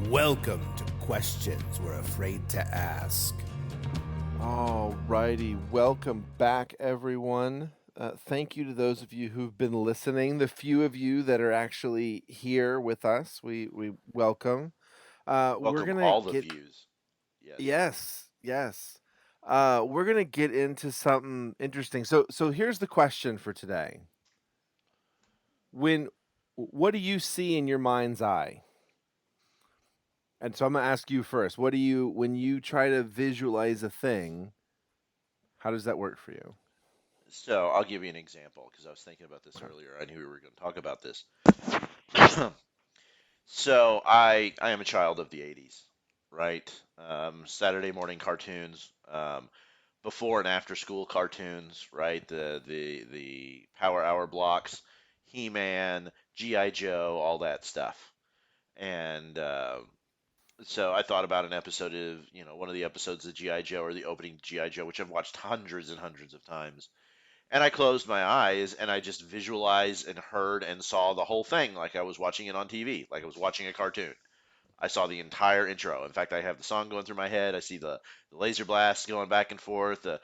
Welcome to Questions We're Afraid to Ask. Alrighty, welcome back, everyone. Thank you to those of you who've been listening. The few of you that are actually here with us, we welcome. We're Welcome gonna all the get views. Yes. yes. We're gonna get into something interesting. So here's the question for today. What do you see in your mind's eye? And so I'm gonna ask you first. When you try to visualize a thing, how does that work for you? So I'll give you an example because I was thinking about this Okay. earlier. I knew we were going to talk about this. So I am a child of the 80s, right? Saturday morning cartoons, before and after school cartoons, right? The Power Hour blocks, He-Man, G.I. Joe, all that stuff. And so I thought about an episode of, one of the episodes of G.I. Joe or the opening G.I. Joe, which I've watched hundreds and hundreds of times. And I closed my eyes and I just visualized and heard and saw the whole thing like I was watching it on TV, like I was watching a cartoon. I saw the entire intro. In fact, I have the song going through my head. I see the laser blasts going back and forth, the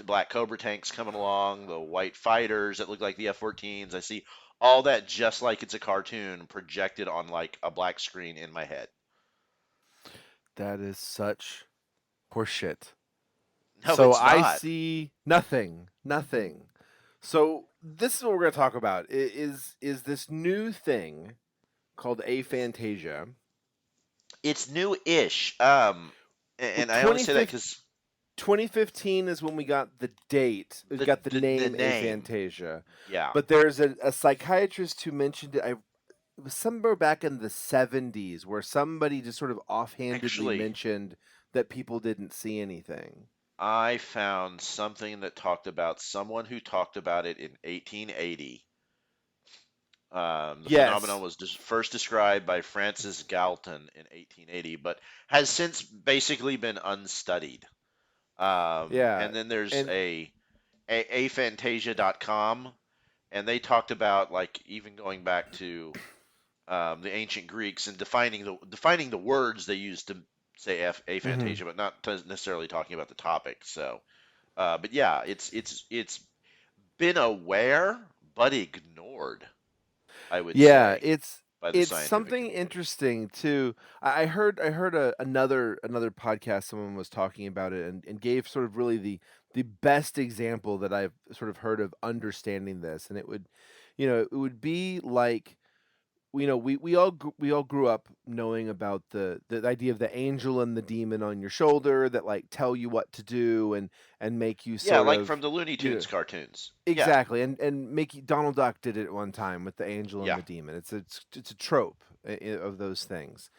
black Cobra tanks coming along, the white fighters that look like the F-14s. I see all that just like it's a cartoon projected on like a black screen in my head. That is such horseshit. No, So it's I not. see nothing. So this is what we're going to talk about. Is this new thing called aphantasia? It's new-ish. Well, And I only say that because 2015 is when we got the date. We got the the name name. aphantasia. Yeah. But there's a psychiatrist who mentioned it. It was somewhere back in the 70s where somebody just sort of offhandedly Actually, mentioned that people didn't see anything. I found something that talked about someone who talked about it in 1880. The phenomenon Yes. was first described by Francis Galton in 1880, but has since basically been unstudied. Yeah. And then there's And aphantasia.com, and they talked about like even going back to the ancient Greeks and defining the words they used to say mhm. aphantasia, but not necessarily talking about the topic. So, but yeah, it's been aware but ignored, I would Yeah, say, by the it's scientific something community. interesting too. I heard another podcast. Someone was talking about it and gave sort of really the best example that I've sort of heard of understanding this, and it would, it would be like we all grew up knowing about the idea of the angel and the demon on your shoulder that like tell you what to do and make you Yeah, sort like of from the Looney you know Tunes cartoons. Yeah, exactly, and Mickey Donald Duck did it at one time with the angel and yeah. the demon. It's a trope of those things,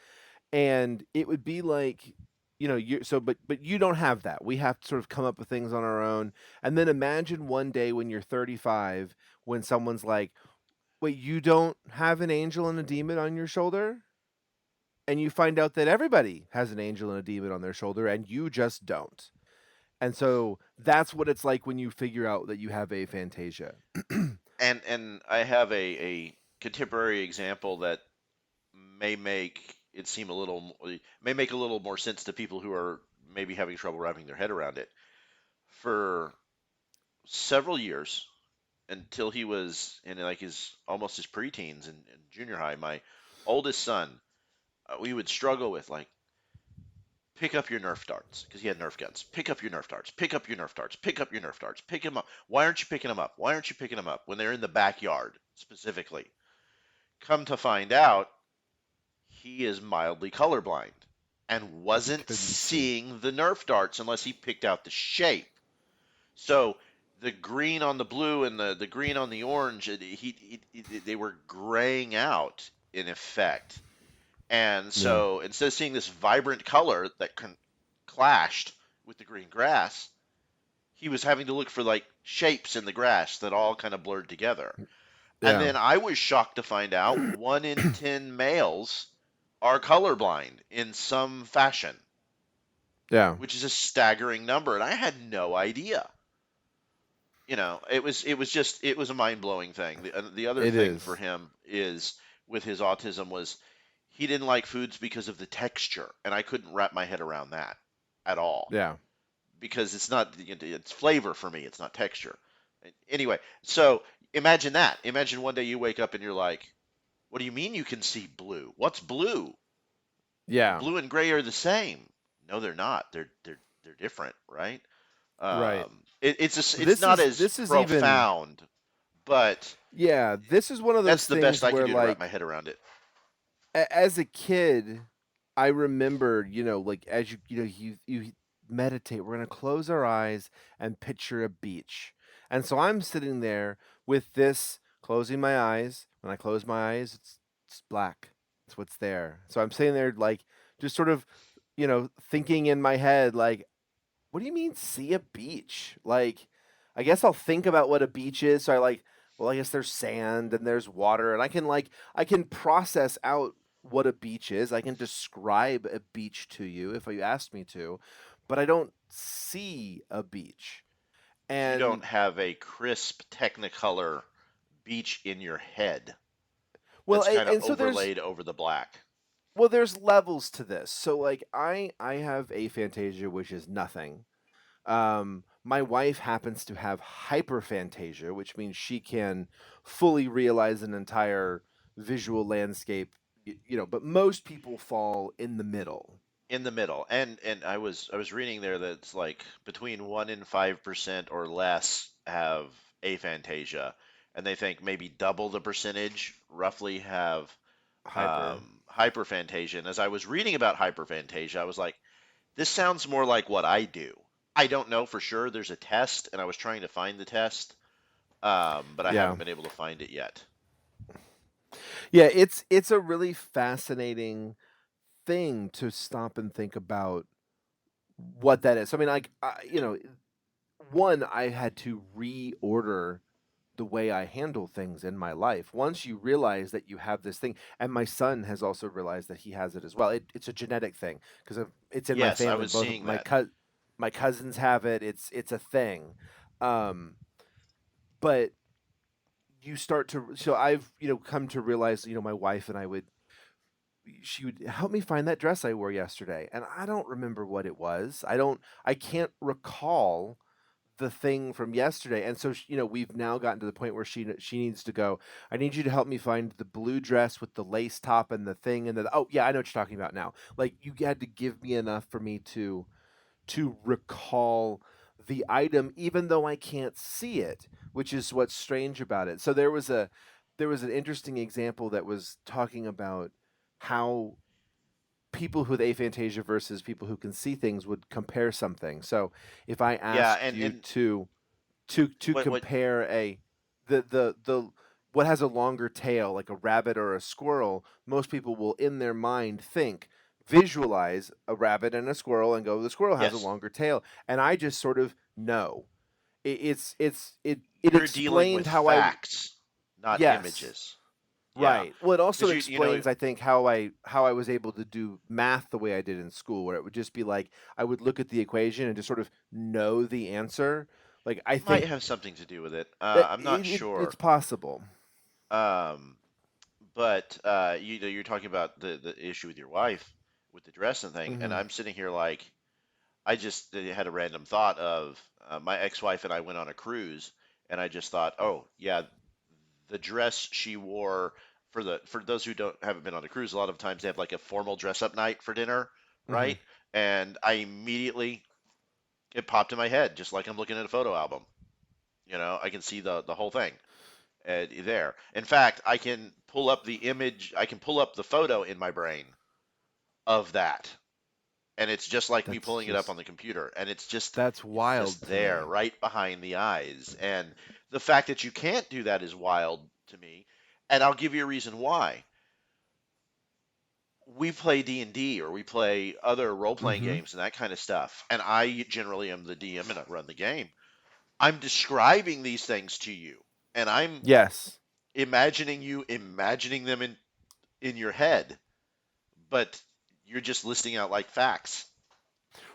and it would be like, you so but you don't have that. We have to sort of come up with things on our own, and then imagine one day when you're 35, when someone's like, "Wait, you don't have an angel and a demon on your shoulder?" And you find out that everybody has an angel and a demon on their shoulder, and you just don't. And so that's what it's like when you figure out that you have aphantasia. And I have a contemporary example that may make it seem a little may make a little more sense to people who are maybe having trouble wrapping their head around it. For several years until he was in like his almost his preteens and junior high, my oldest son, we would struggle with like pick up your Nerf darts because he had Nerf guns. Pick up your Nerf darts. Pick up your Nerf darts. Pick up your Nerf darts. Pick them up. Why aren't you picking them up? Why aren't you picking them up when they're in the backyard specifically? Come to find out, he is mildly colorblind and He wasn't couldn't see. seeing the Nerf darts unless he picked out the shape. So the green on the blue and the green on the orange, they were graying out in effect. And Yeah. so instead of seeing this vibrant color that clashed with the green grass, he was having to look for like shapes in the grass that all kind of blurred together. And Yeah. then I was shocked to find out 1 in 10 males are colorblind in some fashion, Yeah. which is a staggering number. And I had no idea. It was a mind blowing thing. The other It thing for is. him is with his autism was he didn't like foods because of the texture, and I couldn't wrap my head around that at all Yeah. because it's not it's flavor for me, it's not texture. Anyway, so imagine that. Imagine one day you wake up and you're like, "What do you mean you can see blue? What's blue? Yeah. Blue and gray are the same." No, they're not. They're different, right? Right. It's not as This is even profound, but yeah, this is one of that's those the best things I can where do to wrap like my head around it. as a kid, I remember, like as you meditate, we're gonna close our eyes and picture a beach. And so I'm sitting there with this, closing my eyes. When I close my eyes, it's black. It's what's there. So I'm sitting there like just sort of, thinking in my head, like, what do you mean see a beach? Like, I guess I'll think about what a beach is. So I like, well, I guess there's sand and there's water, and I can process out what a beach is. I can describe a beach to you if you asked me to, but I don't see a beach. You don't And have a crisp Technicolor beach in your head well, that's kind of and so overlaid over the black. there's levels to this. So like I have aphantasia, which is nothing. My wife happens to have hyperphantasia, which means she can fully realize an entire visual landscape, but most people fall in the middle. In the middle. And I was reading there that it's like between 1 and 5% or less have aphantasia, and they think maybe double the percentage roughly have Hyper. hyperphantasia. And as I was reading about hyperphantasia, I was like, this sounds more like what I do. I don't know for sure. There's a test, and I was trying to find the test, but I Yeah. haven't been able to find it yet. Yeah, it's a really fascinating thing to stop and think about what that is. So, I mean, like, one, I had to reorder the way I handle things in my life. Once you realize that you have this thing, and my son has also realized that he has it as well. It's a genetic thing because it's in my Yes, I family. was Both of seeing my that. my cousins have it. It's a thing. Um, but you start to so I've come to realize my wife and I would she would help me find that dress I wore yesterday, and I don't remember what it was. I can't recall the thing from yesterday. And so we've now gotten to the point where she needs to go, I need you to help me find the blue dress with the lace top and the thing, and the oh yeah, I know what you're talking about now. Like, you had to give me enough for me to recall the item even though I can't see it, which is what's strange about it. So there was an interesting example that was talking about how people with aphantasia versus people who can see things would compare something. So if I Yeah, asked and you and to what compare a the what has a longer tail, like a rabbit or a squirrel, most people will in their mind visualize a rabbit and a squirrel and go, the squirrel has a yes, longer tail, and I just sort of know. It you're dealing with explained how I facts, not yes. images. Yeah, Right. Well, it also because you know explains, I think, how I was able to do math the way I did in school, where it would just be like I would look at the equation and just sort of know the answer. Like, I it might think have something to do with it. that I'm not it's sure. possible. Um, but you know, you're talking about the issue with your wife with the dress and thing, and Hmm. I'm sitting here like I just had a random thought of my ex-wife and I went on a cruise, and I just thought, oh yeah, the dress she wore for those who don't haven't been on a cruise, a lot of times they have like a formal dress up night for dinner, Hmm. right? And I immediately it popped in my head, just like I'm looking at a photo album. You know, I can see the whole thing there. In fact, I can pull up the image, I can pull up the photo in my brain of that, and it's just like me That's pulling it up on just the computer, and that's it's wild just to there, me. right behind the eyes. And the fact that you can't do that is wild to me. And I'll give you a reason why. We play D&D or we play other role-playing Hmm. games and that kind of stuff, and I generally am the DM and I run the game. I'm describing these things to you, and I'm Yes. imagining you imagining them in your head, but you're just listing out like facts,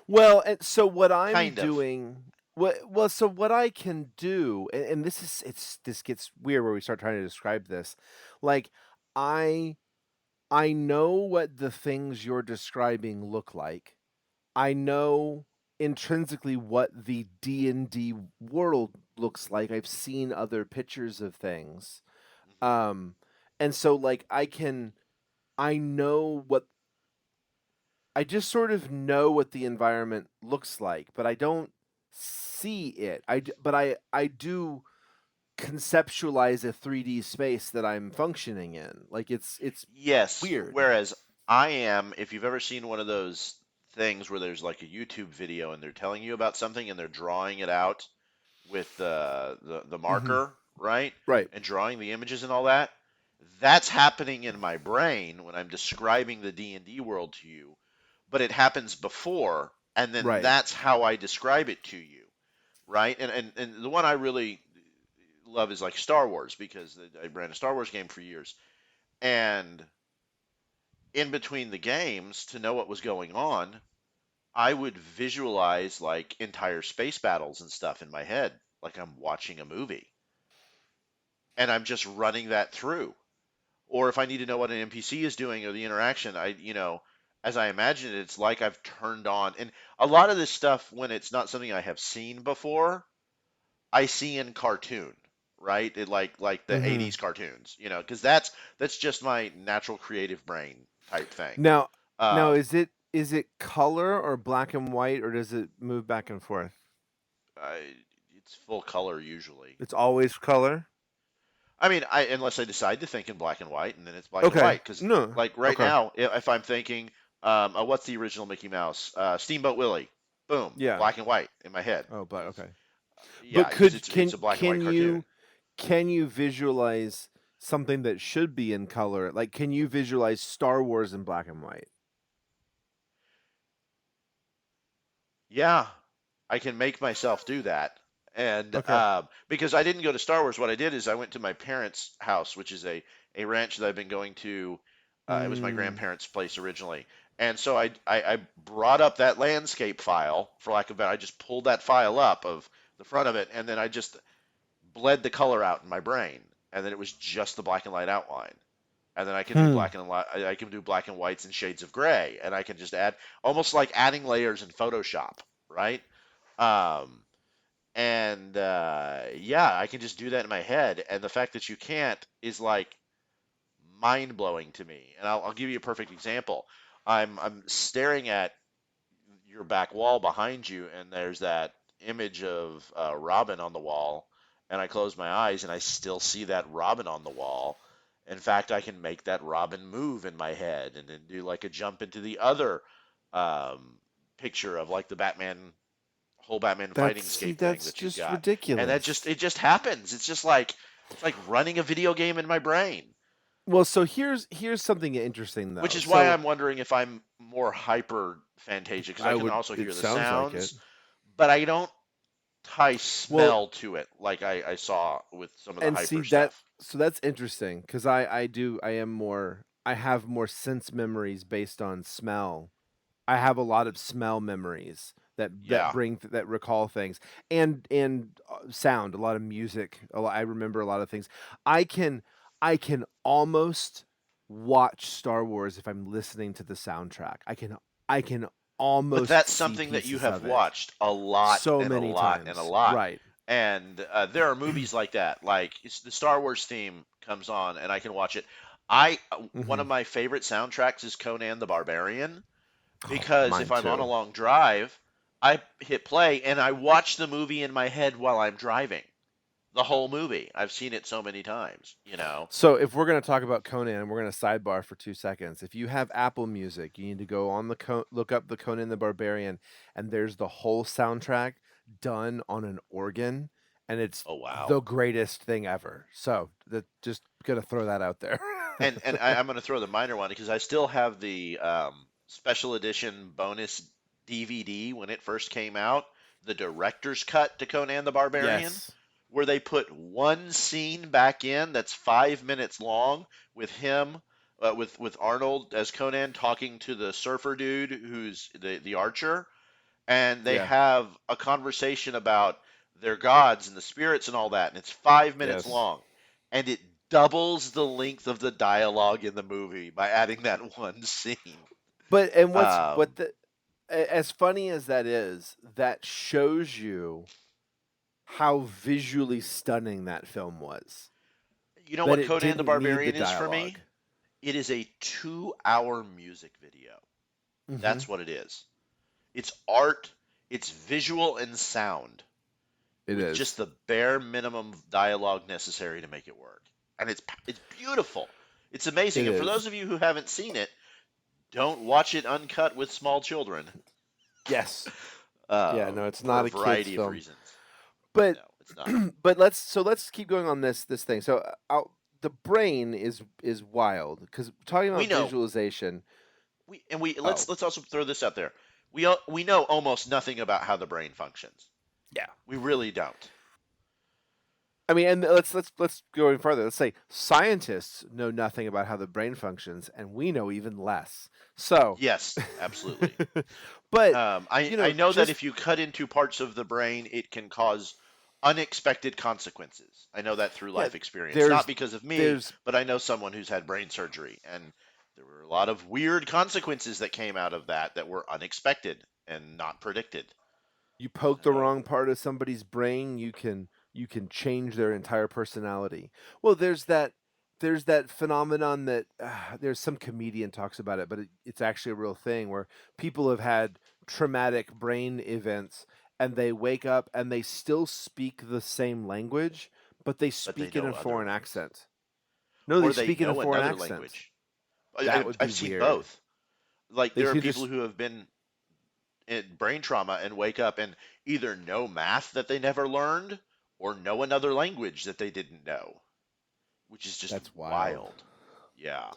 Well, and so what I'm kind of. doing, so what I can do, and this gets weird where we start trying to describe this, like I I know what the things you're describing look like. I know intrinsically what the D&D world looks like. I've seen other pictures of things. Hmm. Um and so like I know what I just sort of know what the environment looks like, but I don't see it. But I do conceptualize a 3D space that I'm functioning in. Like it's Yes, weird. whereas I am, if you've ever seen one of those things where there's like a YouTube video and they're telling you about something and they're drawing it out with the Mhm. marker, right? Right. And drawing the images and all that. That's happening in my brain when I'm describing the D&D world to you, but it happens before, and then Right. that's how I describe it to you, right? And the one I really love is like Star Wars because I ran a Star Wars game for years, and in between the games to know what was going on, I would visualize like entire space battles and stuff in my head, like I'm watching a movie, and I'm just running that through. Or if I need to know what an NPC is doing or the interaction, as I imagine it, it's like I've turned on. And a lot of this stuff, when it's not something I have seen before, I see in cartoon, right? Like the Mhm. 80s cartoons, because that's just my natural creative brain type thing. Now now Um, is it color or black and white or does it move back and forth? I, it's full color usually. It's always color? I mean, unless I decide to think in black and white, and then it's black and Okay. white. Because No. like right Okay. now, if I'm thinking, what's the original Mickey Mouse? Steamboat Willie. Boom, Yeah. black and white in my head. Oh, black. Because Okay. yeah, But because could it's a black and white cartoon. can you visualize something that should be in color? Like can you visualize Star Wars in black and white? Yeah, I can make myself do that. And Okay. because I didn't go to Star Wars, what I did is I went to my parents' house, which is a ranch that I've been going to. It was my Mm. grandparents' place originally. And so I brought up that landscape file, for lack of a better, I just pulled that file up of the front of it, and then I just bled the color out in my brain, and then it was just the black and white outline. And then I can do Hmm. black and I can do black and whites and shades of gray, and I can just add almost like adding layers in Photoshop, right? Um, and yeah, I can just do that in my head. And the fact that you can't is like mind blowing to me. And I'll give you a perfect example. I'm staring at your back wall behind you, and there's that image of Robin on the wall. And I close my eyes, and I still see that Robin on the wall. In fact, I can make that Robin move in my head, and then do like a jump into the other um, picture of like the whole Batman fighting scape thing That's that you've just got. And ridiculous. it just happens. It's like running a video game in my brain, Well, so here's something interesting which though. is why So I'm wondering if I'm more hyper Fantasia because I I can would also it hear the sounds like it. sounds, but I don't tie Well, smell to it like I saw with some of the and see hyper that stuff. so that's interesting because I am more I have more sense memories based on smell. I have a lot of smell memories Yeah. that recall things and sound, a lot of music. I remember a lot of things. I can I can almost watch Star Wars if I'm listening to the soundtrack. I can But almost that's see something that you pieces have of it watched a lot so and a many lot and a times. lot. Right. And there are movies like that. Like the Star Wars theme comes on and I can watch it. One Hmm. of my favorite soundtracks is Conan the Barbarian Oh, because if mine I'm on a too. long drive, I hit play and I watch the movie in my head while I'm driving. The whole movie. I've seen it so many times. So if we're going to talk about Conan, we're going to sidebar for 2 seconds. If you have Apple Music, you need to go on look up the Conan the Barbarian, and there's the whole soundtrack done on an organ, and it's Oh wow. the greatest thing ever. So that just gonna throw that out there. I'm going to throw the minor one because I still have the special edition bonus DVD when it first came out, the director's cut to Conan the Barbarian, Yes. where they put one scene back in that's 5 minutes long with him, with Arnold as Conan talking to the surfer dude who's the archer, and they Yeah. have a conversation about their gods and the spirits and all that, and it's 5 minutes Yes. long, and it doubles the length of the dialogue in the movie by adding that one scene. But and Um, as funny as that is, that shows you how visually stunning that film was. you know That what it Conan the didn't need the Barbarian is for dialogue. me? It is a 2 hour music video. Hmm. That's what it is. It's art, it's visual and sound It with just is. the bare minimum dialogue necessary to make it work. And it's beautiful. It's amazing. It And for is. those of you who haven't seen it, don't watch it uncut with small children Yes. Yeah, no, it's for not a a kids variety of film. reasons. But No, it's not. but let's keep going on this thing. So the brain is wild cuz talking We about know. visualization. We Oh, let's also throw this out there. We know almost nothing about how the brain functions. yeah. We really don't. I mean, and let's go even further. Let's say scientists know nothing about how the brain functions, and we know even less. So, Yes, absolutely. but I know that just if you cut into parts of the brain, it can cause unexpected consequences. I know that through yeah, life experience. Not there's because of me, there's but I know someone who's had brain surgery, and there were a lot of weird consequences that came out of that that were unexpected and not predicted. you poke the So, wrong part of somebody's brain, you can change their entire personality. Well, there's that phenomenon that there's some comedian talks about it, but it's actually a real thing where people have had traumatic brain events and they wake up and they still speak the same language, but they but they speak in know a other foreign ones, accent. No, they or they speak in a know foreign another accent. language. That would be I've seen weird. both. Like They there are either people who have been in brain trauma and wake up and either know math that they never learned or know another language that they didn't know, which is just that's wild. wild. Yeah.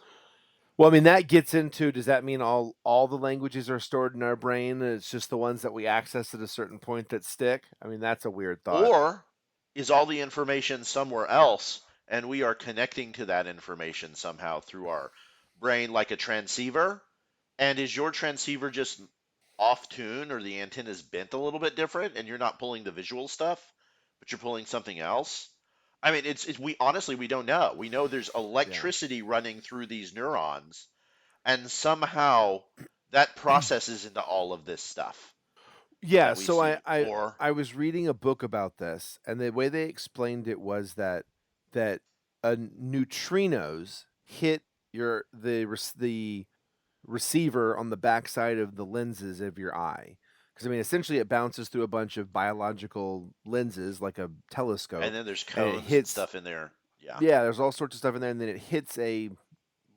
Well, I mean, that gets into does that mean all the languages are stored in our brain and it's just the ones that we access at a certain point that stick? I mean, that's a weird thought. Or is all the information somewhere else and we are connecting to that information somehow through our brain like a transceiver? And is your transceiver just off tune or the antenna's bent a little bit different and you're not pulling the visual stuff, but you're pulling something else? I mean, it's we honestly we don't know. We know there's Yeah. electricity running through these neurons, and somehow that processes into all of this stuff Yeah, that we so see. Or I was reading a book about this and the way they explained it was that neutrinos hit the receiver on the backside of the lenses of your eye. Because I mean, essentially, it bounces through a bunch of biological lenses, like a and telescope, then there's and it cones and hits. stuff in there. Yeah. Yeah, there's all sorts of stuff in there, and then it hits a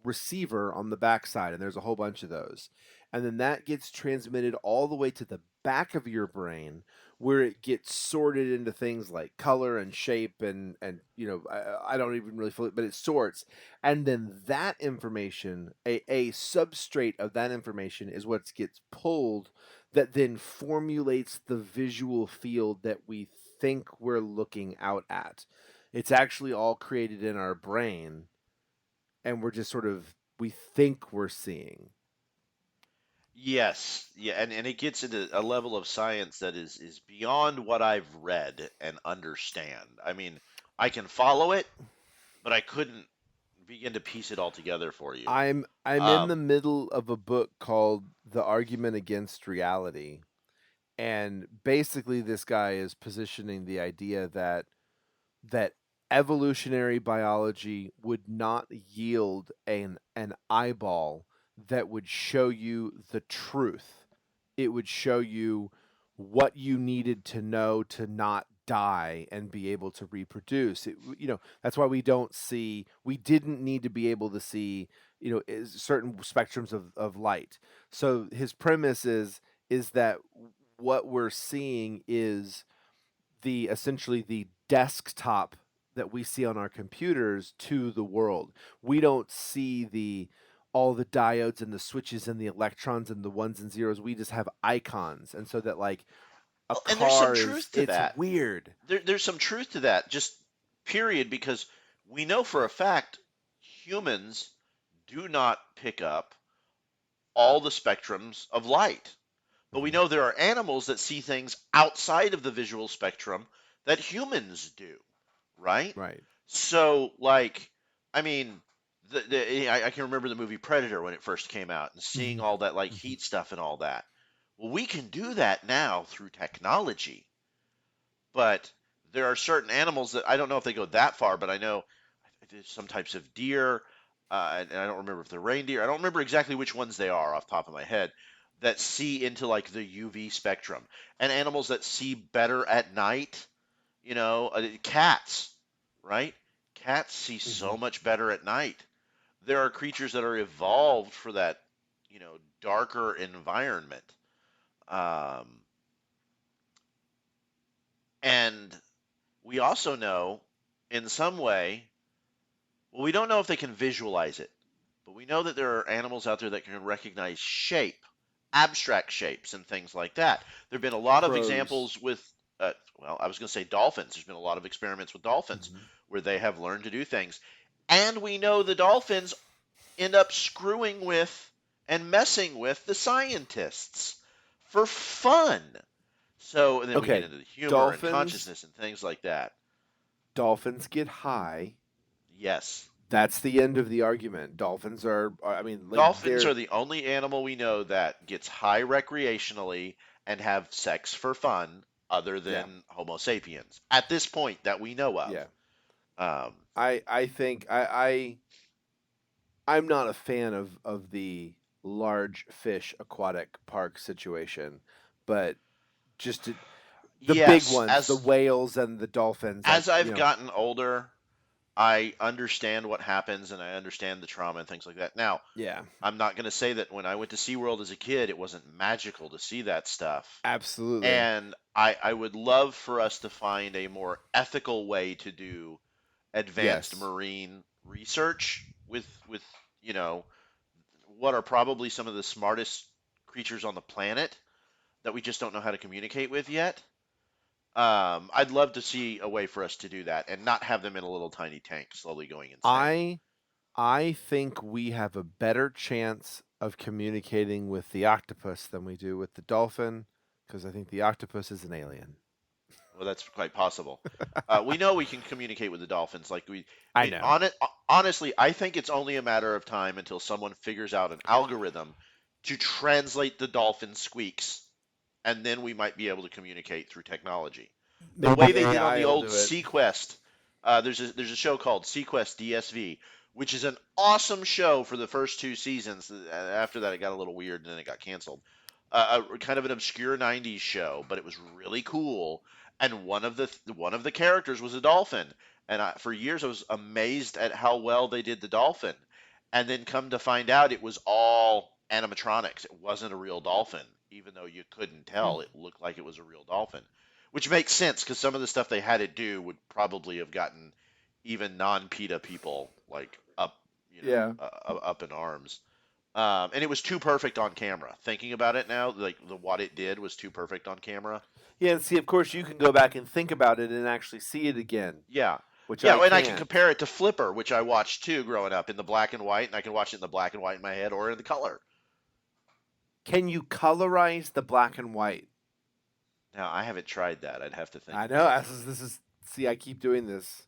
receiver on the backside, and there's a whole bunch of those. And then that gets transmitted all the way to the back of your brain where it gets sorted into things like color and shape and I don't even really feel it, but it sorts. And then that information, a substrate of that information is what gets pulled that then formulates the visual field that we think we're looking out at. It's actually all created in our brain and we're just sort of we think we're seeing. Yes. Yeah. And it gets into a level of science that is beyond what I've read and understand. I mean, I can follow it, but I couldn't begin to piece it all together for you. I'm in the Um, middle of a book called The Argument Against Reality, and basically this guy is positioning the idea that evolutionary biology would not yield an eyeball that would show you the truth. It would show you what you needed to know to not die and be able to reproduce. That's why we didn't need to be able to see, certain spectrums of light. So his premise is that what we're seeing is the essentially the desktop that we see on our computers to the world. We don't see the all the diodes and the switches and the electrons and the ones and zeros. We just have icons. And so that like a well, and there's some car is truth to it's that. weird. There's some truth to that, just period, because we know for a fact humans do not pick up all the spectrums of light. But we Mhm. know there are animals that see things outside of the visual spectrum that humans do, right? Right. So, like, I mean, I can remember the movie Predator when it first came out and seeing Mhm. all that like Mhm. heat stuff and all that. Well, we can do that now through technology, but there are certain animals that I don't know if they go that far, but I know there's some types of deer, and I don't remember if they're reindeer. I don't remember exactly which ones they are off the top of my head that see into like the UV spectrum, and animals that see better at night. Cats, right? Cats see so Mhm. much better at night. There are creatures that are evolved for that, darker environment. Um, and we also know in some way, well, we don't know if they can visualize it, but we know that there are animals out there that can recognize shape, abstract shapes, and things like that. There have been a lot of Crows. examples with, well, I was going to say dolphins. There's been a lot of experiments with dolphins Mhm. where they have learned to do things. And we know the dolphins end up screwing with and messing with the scientists for fun. So, and then we get Okay, into the humor and dolphins. consciousness and things like that. Dolphins get high. Yes. That's the end of the argument. Dolphins are. I mean, like Dolphins they're. are the only animal we know that gets high recreationally and have sex for fun other Yeah. than Homo sapiens at this point that we know of. Yeah. Um, I think I'm not a fan of the large fish aquatic park situation, but just the big yes, ones, the as whales and the dolphins. as I've gotten older, I understand what happens and I understand the trauma and things like that. Now, Yeah, I'm not going to say that when I went to SeaWorld as a kid, it wasn't magical to see that stuff. absolutely. And I would love for us to find a more ethical way to do advanced Yes. marine research with you know what are probably some of the smartest creatures on the planet that we just don't know how to communicate with yet. I'd love to see a way for us to do that and not have them in a little tiny tank slowly going insane. I I think we have a better chance of communicating with the octopus than we do with the dolphin because I think the octopus is an alien. Well, that's quite possible. We know we can communicate with the dolphins. Like I know. honestly, I think it's only a matter of time until someone figures out an algorithm to translate the dolphin squeaks, and then we might be able to communicate through technology. The way Maybe they did on AI the will old do it. Sequest, there's a show called Sequest DSV, which is an awesome show for the first two seasons. After that, it got a little weird and then it got canceled. Kind of an obscure '90s show, but it was really cool. And one of the characters was a dolphin, and for years I was amazed at how well they did the dolphin. And then come to find out, it was all animatronics. It wasn't a real dolphin, even though you couldn't Hmm. tell. It looked like it was a real dolphin, which makes sense because some of the stuff they had it do would probably have gotten even non-PETA people like up, Yeah. up in arms. And it was too perfect on camera. Thinking about it now, like what it did was too perfect on camera. Yeah, and see, of course, you can go back and think about it and actually see it again, Yeah. which Yeah, I and I can can't. compare it to Flipper, which I watched too growing up in the black and white, and I can watch it in the black and white in my head or in the color. Can you colorize the black and white? Now, I haven't tried that. I'd have to think I know. about that. This is. See, I keep doing this.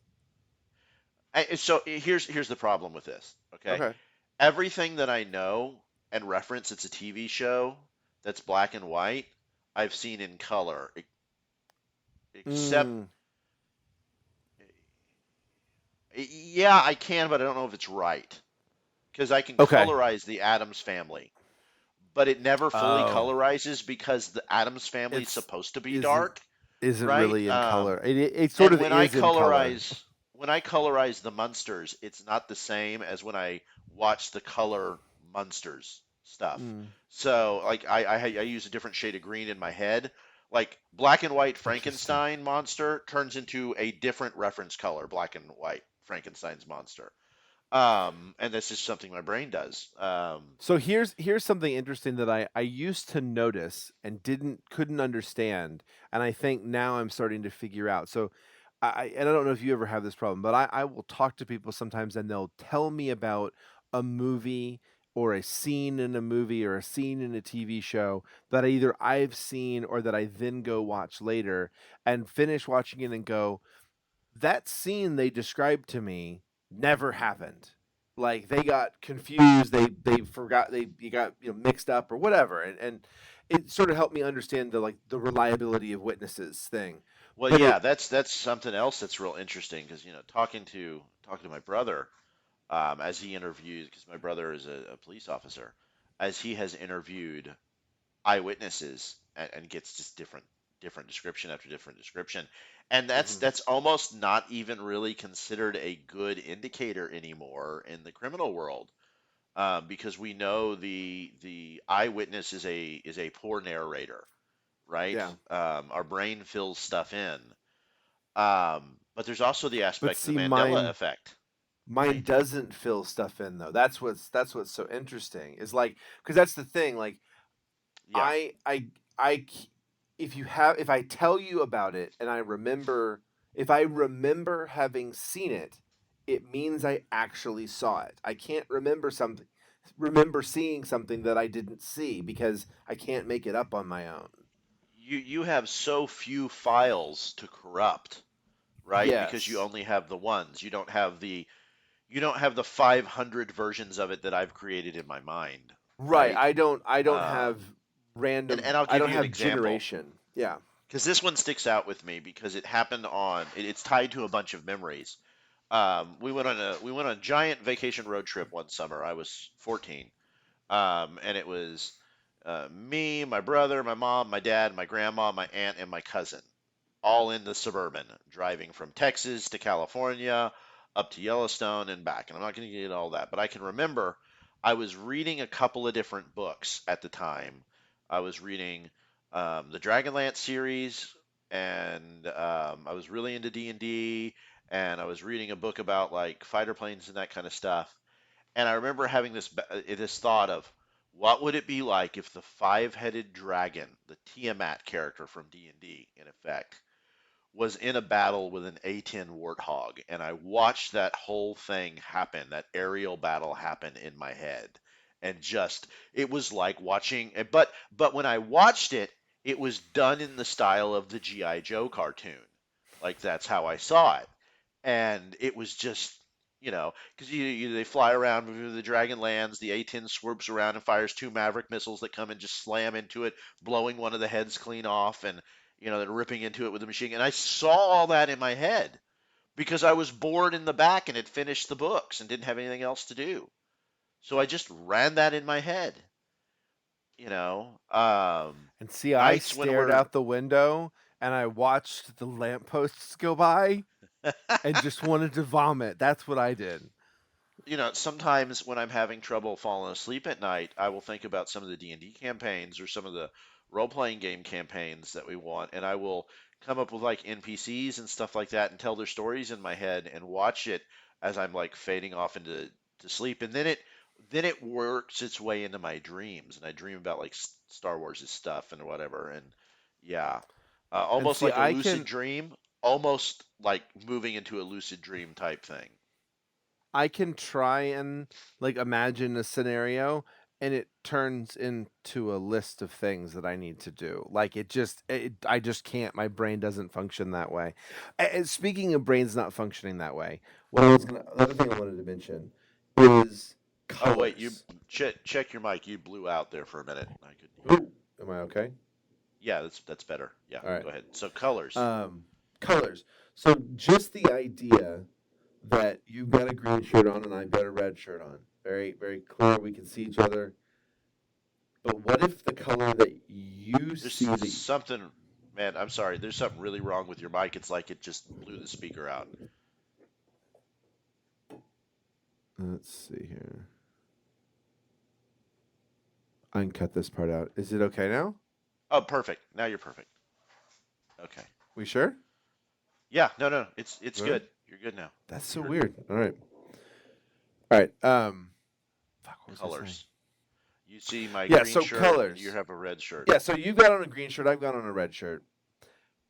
So here's the problem with this. Okay, Okay. everything that I know and reference, it's a TV show that's black and white. I've seen in color, except Mm, yeah, I can, but I don't know if it's right because I can okay. colorize the Adams family, but it never fully Oh, colorizes because the Adams family is it's supposed to be isn't dark, isn't right? really in color. It sort And of is in color. when I colorize the Munsters, it's not the same as when I watch the color Munsters stuff. Mm, So like I use a different shade of green in my head. Like black and white interesting. Frankenstein monster turns into a different reference color, black and white Frankenstein's monster. And that's just something my brain does. So here's something interesting that I used to notice and couldn't understand, and I think now I'm starting to figure out. So and I don't know if you ever have this problem, but I will talk to people sometimes and they'll tell me about a movie or a scene in a movie or a scene in a TV show that either I've seen or that I then go watch later and finish watching it and go, that scene they described to me never happened. Like they got confused, they forgot, they you got mixed up or whatever, and it sort of helped me understand the reliability of witnesses thing. Well, But yeah, it that's something else that's real interesting because talking to my brother as he interviewed because my brother is a police officer as he has interviewed eyewitnesses and gets just different description after different description, and that's Mhm. that's almost not even really considered a good indicator anymore in the criminal world because we know the eyewitness is a poor narrator, right? Yeah. Our brain fills stuff in. But there's also the But aspect of see, the Mandela mine effect, mine right? doesn't fill stuff in though. That's what's so interesting. Is like because that's the thing. Like Yeah. I I I if I tell you about it and if I remember having seen it, it means I actually saw it. I can't remember seeing something that I didn't see because I can't make it up on my own. You have so few files to corrupt, right? Because you Yes. only have the ones. You don't have the 500 versions of it that I've created in my mind, Right. right? I don't Um, have and I'll I give don't you an have example generation. Yeah. because this one sticks out with me because it's tied to a bunch of memories. We went on a giant vacation road trip one summer. I was 14, and it was me, my brother, my mom, my dad, my grandma, my aunt, and my cousin, all in the Suburban, driving from Texas to California, up to Yellowstone and back. And I'm not going to get into all that, but I can remember I was reading a couple of different books at the time. I was reading the Dragonlance series, and I was really into D&D, and I was reading a book about like fighter planes and that kind of stuff. And I remember having this thought of what would it be like if the five-headed dragon, the Tiamat character from D&D, in effect, was in a battle with an A-10 Warthog, and I watched that whole thing happen, that aerial battle happen in my head, and just it was like watching. But when I watched it, it was done in the style of the GI Joe cartoon, like that's how I saw it, and it was just. Because they fly around, the dragon lands, the A-10 swoops around and fires two Maverick missiles that come and just slam into it, blowing one of the heads clean off, and then ripping into it with a machine gun. And I saw all that in my head because I was bored in the back and had finished the books and didn't have anything else to do. So I just ran that in my head, you know. And see, I Nights when stared we're out the window and I watched the lampposts go by and just wanted to vomit. That's what I did. sometimes when I'm having trouble falling asleep at night, I will think about some of the D&D campaigns or some of the role-playing game campaigns that we want, and I will come up with like NPCs and stuff like that and tell their stories in my head and watch it as I'm like fading off into to sleep, and then it works its way into my dreams, and I dream about like Star Wars stuff and whatever, and yeah, And almost see, like a lucid dream, almost like moving into a lucid dream type thing. I can try and like imagine a scenario and it turns into a list of things that I need to do. Like I just can't. My brain doesn't function that way. And speaking of brains not functioning that way, the other thing I wanted to mention is Oh wait, you colors. check your mic. You blew out there for a minute. I couldn't hear you. Ooh, am I okay? Yeah, that's better. Yeah, All right. go ahead. So colors. Um, colors. So just the idea that you've got a green shirt on and I've got a red shirt on. Very, very clear. We can see each other. But what if the color that you see There's the something, man. I'm sorry. There's something really wrong with your mic. It's like it just blew the speaker out. let's see here. I can cut this part out. Is it okay now? Oh, perfect. Now you're perfect. Okay. We sure? Yeah. No, no. It's All right. good. You're good now. That's so You're weird. All right. All right. Fuck, what was I saying? colors. You see my Yeah, green so shirt, and you colors. have a red shirt. Yeah, so you've got on a green shirt, I've got on a red shirt.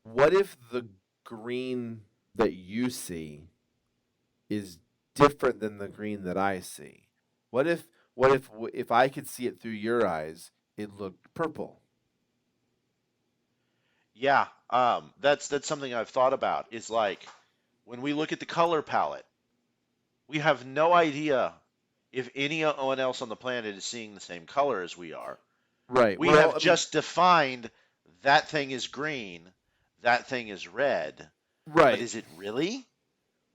What if the green that you see is different than the green that I see? What if if I could see it through your eyes, it looked purple? Yeah. That's something I've thought about. Is like when we look at the color palette, We have no idea if anyone else on the planet is seeing the same color as we are. Right. We Well, have I mean, just defined that thing is green, that thing is red, but right. is it really?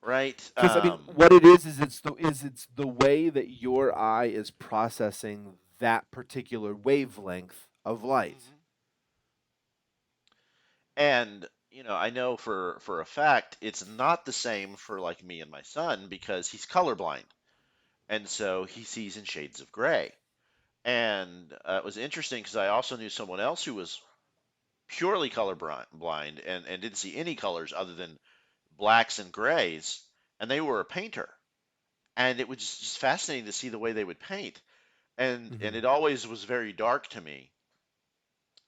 Right? Because I mean, what it is it's the way that your eye is processing that particular wavelength of light. Mhm. And I know for a fact it's not the same for like me and my son because he's colorblind, and so he sees in shades of gray. And it was interesting because I also knew someone else who was purely colorblind and didn't see any colors other than blacks and grays, and they were a painter. And it was just fascinating to see the way they would paint. And Hmm. it always was very dark to me,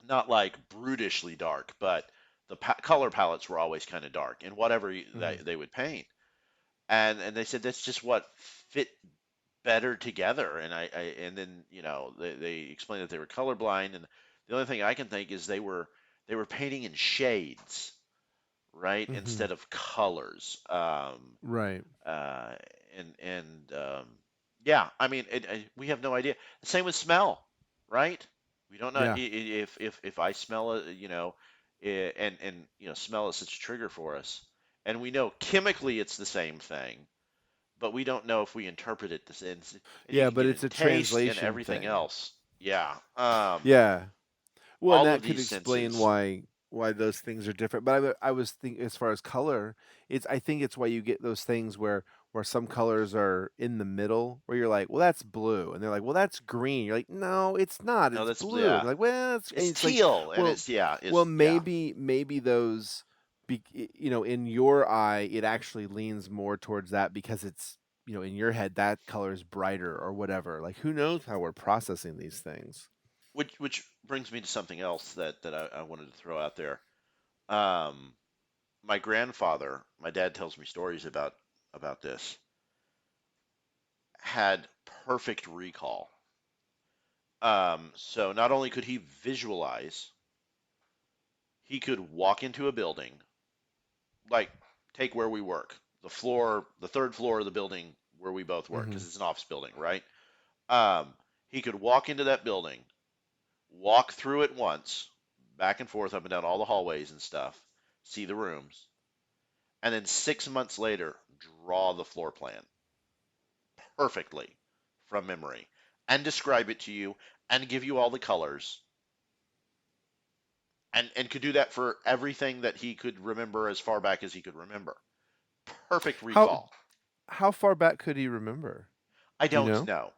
not like brutishly dark, but the color palettes were always kind of dark in whatever Hmm. they would paint. And they said that's just what fit better together. And then they explained that they were colorblind, and the only thing I can think is they were painting in shades, right, Hmm. instead of colors. Right. Uh, and Yeah, I mean, we have no idea. The same with smell, right? We don't know Yeah. if I smell it, and smell is such a trigger for us, and we know chemically it's the same thing, but we don't know if we interpret it the same. And you Yeah, can but get it's in a taste and translation everything thing. else. Yeah. Yeah. Well, and All that of could these explain senses. why those things are different. But I was thinking as far as color, I think it's why you get those things where some colors are in the middle, where you're like, well, that's blue, and they're like, well, that's green. You're like, no, it's not. No, It's that's blue. And yeah. they're like, well, and It's it's like, teal, and well, it's yeah, well, it's yeah. maybe those, in your eye, it actually leans more towards that because it's in your head that color is brighter or whatever. Like, who knows how we're processing these things? Which brings me to something else that I wanted to throw out there. Um, my grandfather, my dad tells me stories about this, had perfect recall. So not only could he visualize, he could walk into a building, like take where we work, the third floor of the building where we both work, Hmm. because it's an office building, right? Um, he could walk into that building, walk through it once, back and forth up and down all the hallways and stuff, see the rooms, and then 6 months later, draw the floor plan perfectly from memory and describe it to you and give you all the colors and could do that for everything that he could remember as far back as he could remember. Perfect How recall. how far back could he remember? I Do you don't know? know.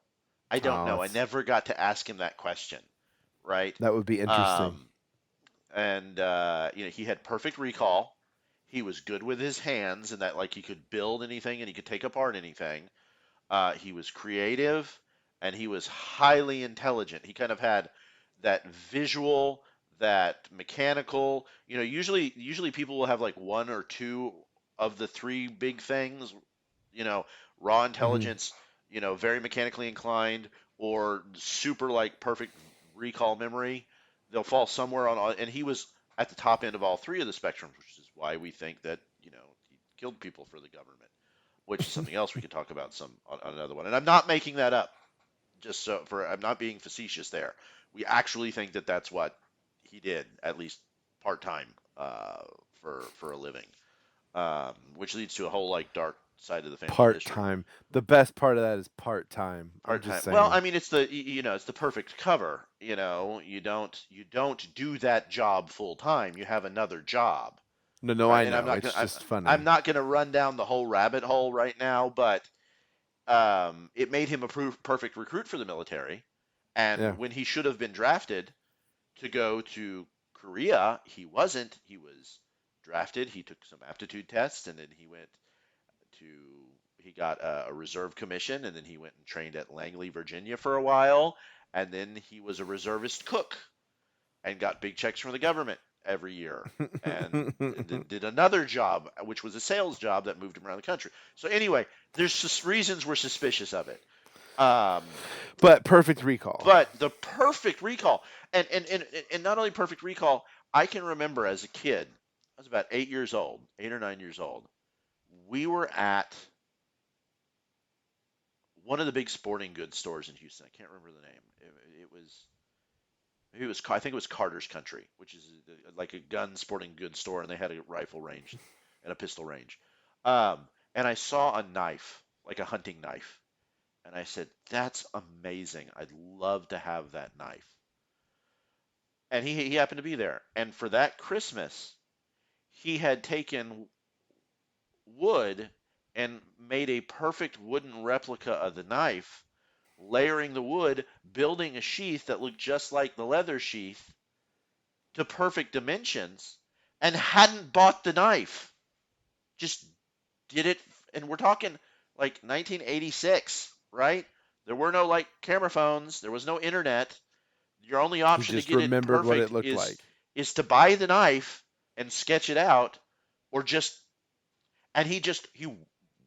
I don't Oh, know. I that's never got to ask him that question, right? that would be interesting. Um, and he had perfect recall. He was good with his hands, and that like he could build anything and he could take apart anything. He was creative and he was highly intelligent. He kind of had that visual, that mechanical. Usually people will have like one or two of the three big things. You know, raw Mhm. intelligence. Very mechanically inclined, or super like perfect recall memory. They'll fall somewhere on. And he was at the top end of all three of the spectrums, which is why we think that he killed people for the government, which is something else we could talk about some on another one. And I'm not making that up. I'm not being facetious there. We actually think that that's what he did, at least part time, for a living, which leads to a whole like dark side of the family history. Part-time. The best part of that is part-time. I'm Part just time. Well, saying. I mean, it's the perfect cover. You don't do that job full time. You have another job, No, no, right? I And I'm know. not It's gonna I'm, just I'm funny. not gonna run down the whole rabbit hole right now, but it made him a perfect recruit for the military. Yeah. And when he should have been drafted to go to Korea, he wasn't. He was drafted. He took some aptitude tests, and then to he got a reserve commission, and then he went and trained at Langley, Virginia for a while, and then he was a reservist cook and got big checks from the government every year. And then did another job, which was a sales job that moved him around the country. So anyway, there's just reasons we're suspicious of it. Um, But perfect recall. but the perfect recall, and not only perfect recall, I can remember as a kid, I was about 8 years old, 8 or 9 years old. We were at one of the big sporting goods stores in Houston. I can't remember the name. It was maybe it was I think it was Carter's Country, which is like a gun sporting goods store, and they had a rifle range and a pistol range. And I saw a knife, like a hunting knife, and I said, "That's amazing. I'd love to have that knife." And he happened to be there. And for that Christmas, he had taken wood and made a perfect wooden replica of the knife, layering the wood, building a sheath that looked just like the leather sheath to perfect dimensions, and hadn't bought the knife. Just did it. And we're talking like 1986, right? There were no like camera phones, there was no internet. Your only He option to just get it remembered what it perfect looked like. is to buy the knife and sketch it out, or just and he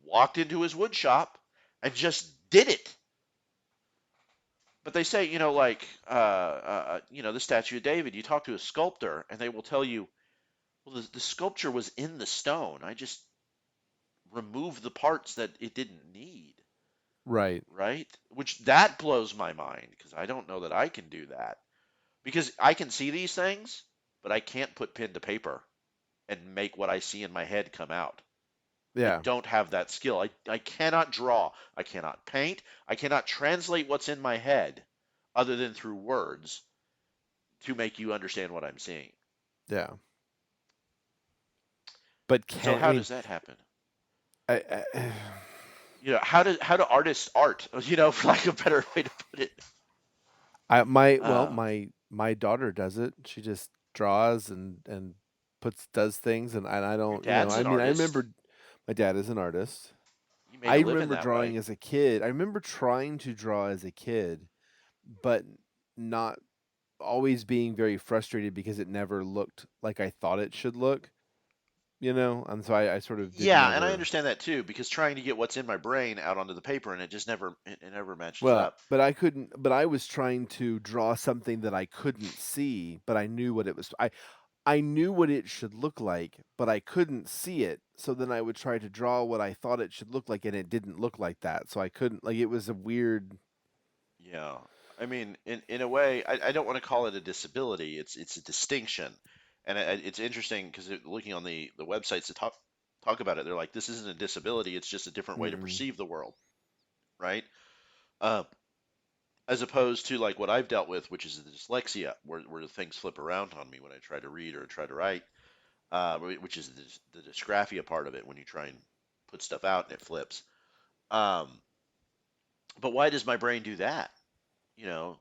walked into his wood shop and just did it. But they say, the statue of David. You talk to a sculptor, and they will tell you, well, the sculpture was in the stone. I just removed the parts that it didn't need, Right. right? Which that blows my mind because I don't know that I can do that because I can see these things, but I can't put pen to paper and make what I see in my head come out. I Yeah. don't have that skill. I cannot draw. I cannot paint. I cannot translate what's in my head other than through words to make you understand what I'm seeing. Yeah. But So can I how mean does that happen? I How do artists art? For lack of a better way to put it. I my well, Uh, my daughter does it. She just draws and puts does things and I your don't, dad's I an mean, I artist. remember my dad is an artist. You made I a living remember that drawing way. as a kid. I remember trying to draw as a kid, but not always being very frustrated because it never looked like I thought it should look, And so I sort of did Yeah, and I never. understand that too because trying to get what's in my brain out onto the paper and it never matches Well, up. but I couldn't. But I was trying to draw something that I couldn't see, but I knew what it was. I knew what it should look like, but I couldn't see it. So then I would try to draw what I thought it should look like, and it didn't look like that. So I couldn't. Like it was a weird. Yeah. I mean, in a way, I don't want to call it a disability. It's a distinction, and it's interesting because looking on the websites to talk about it, they're like, this isn't a disability. It's just a different way to Mm-mm. perceive the world, right? Uh, as opposed to like what I've dealt with, which is the dyslexia, where things flip around on me when I try to read or try to write, which is the dysgraphia part of it when you try and put stuff out and it flips. Um, but why does my brain do that? You know,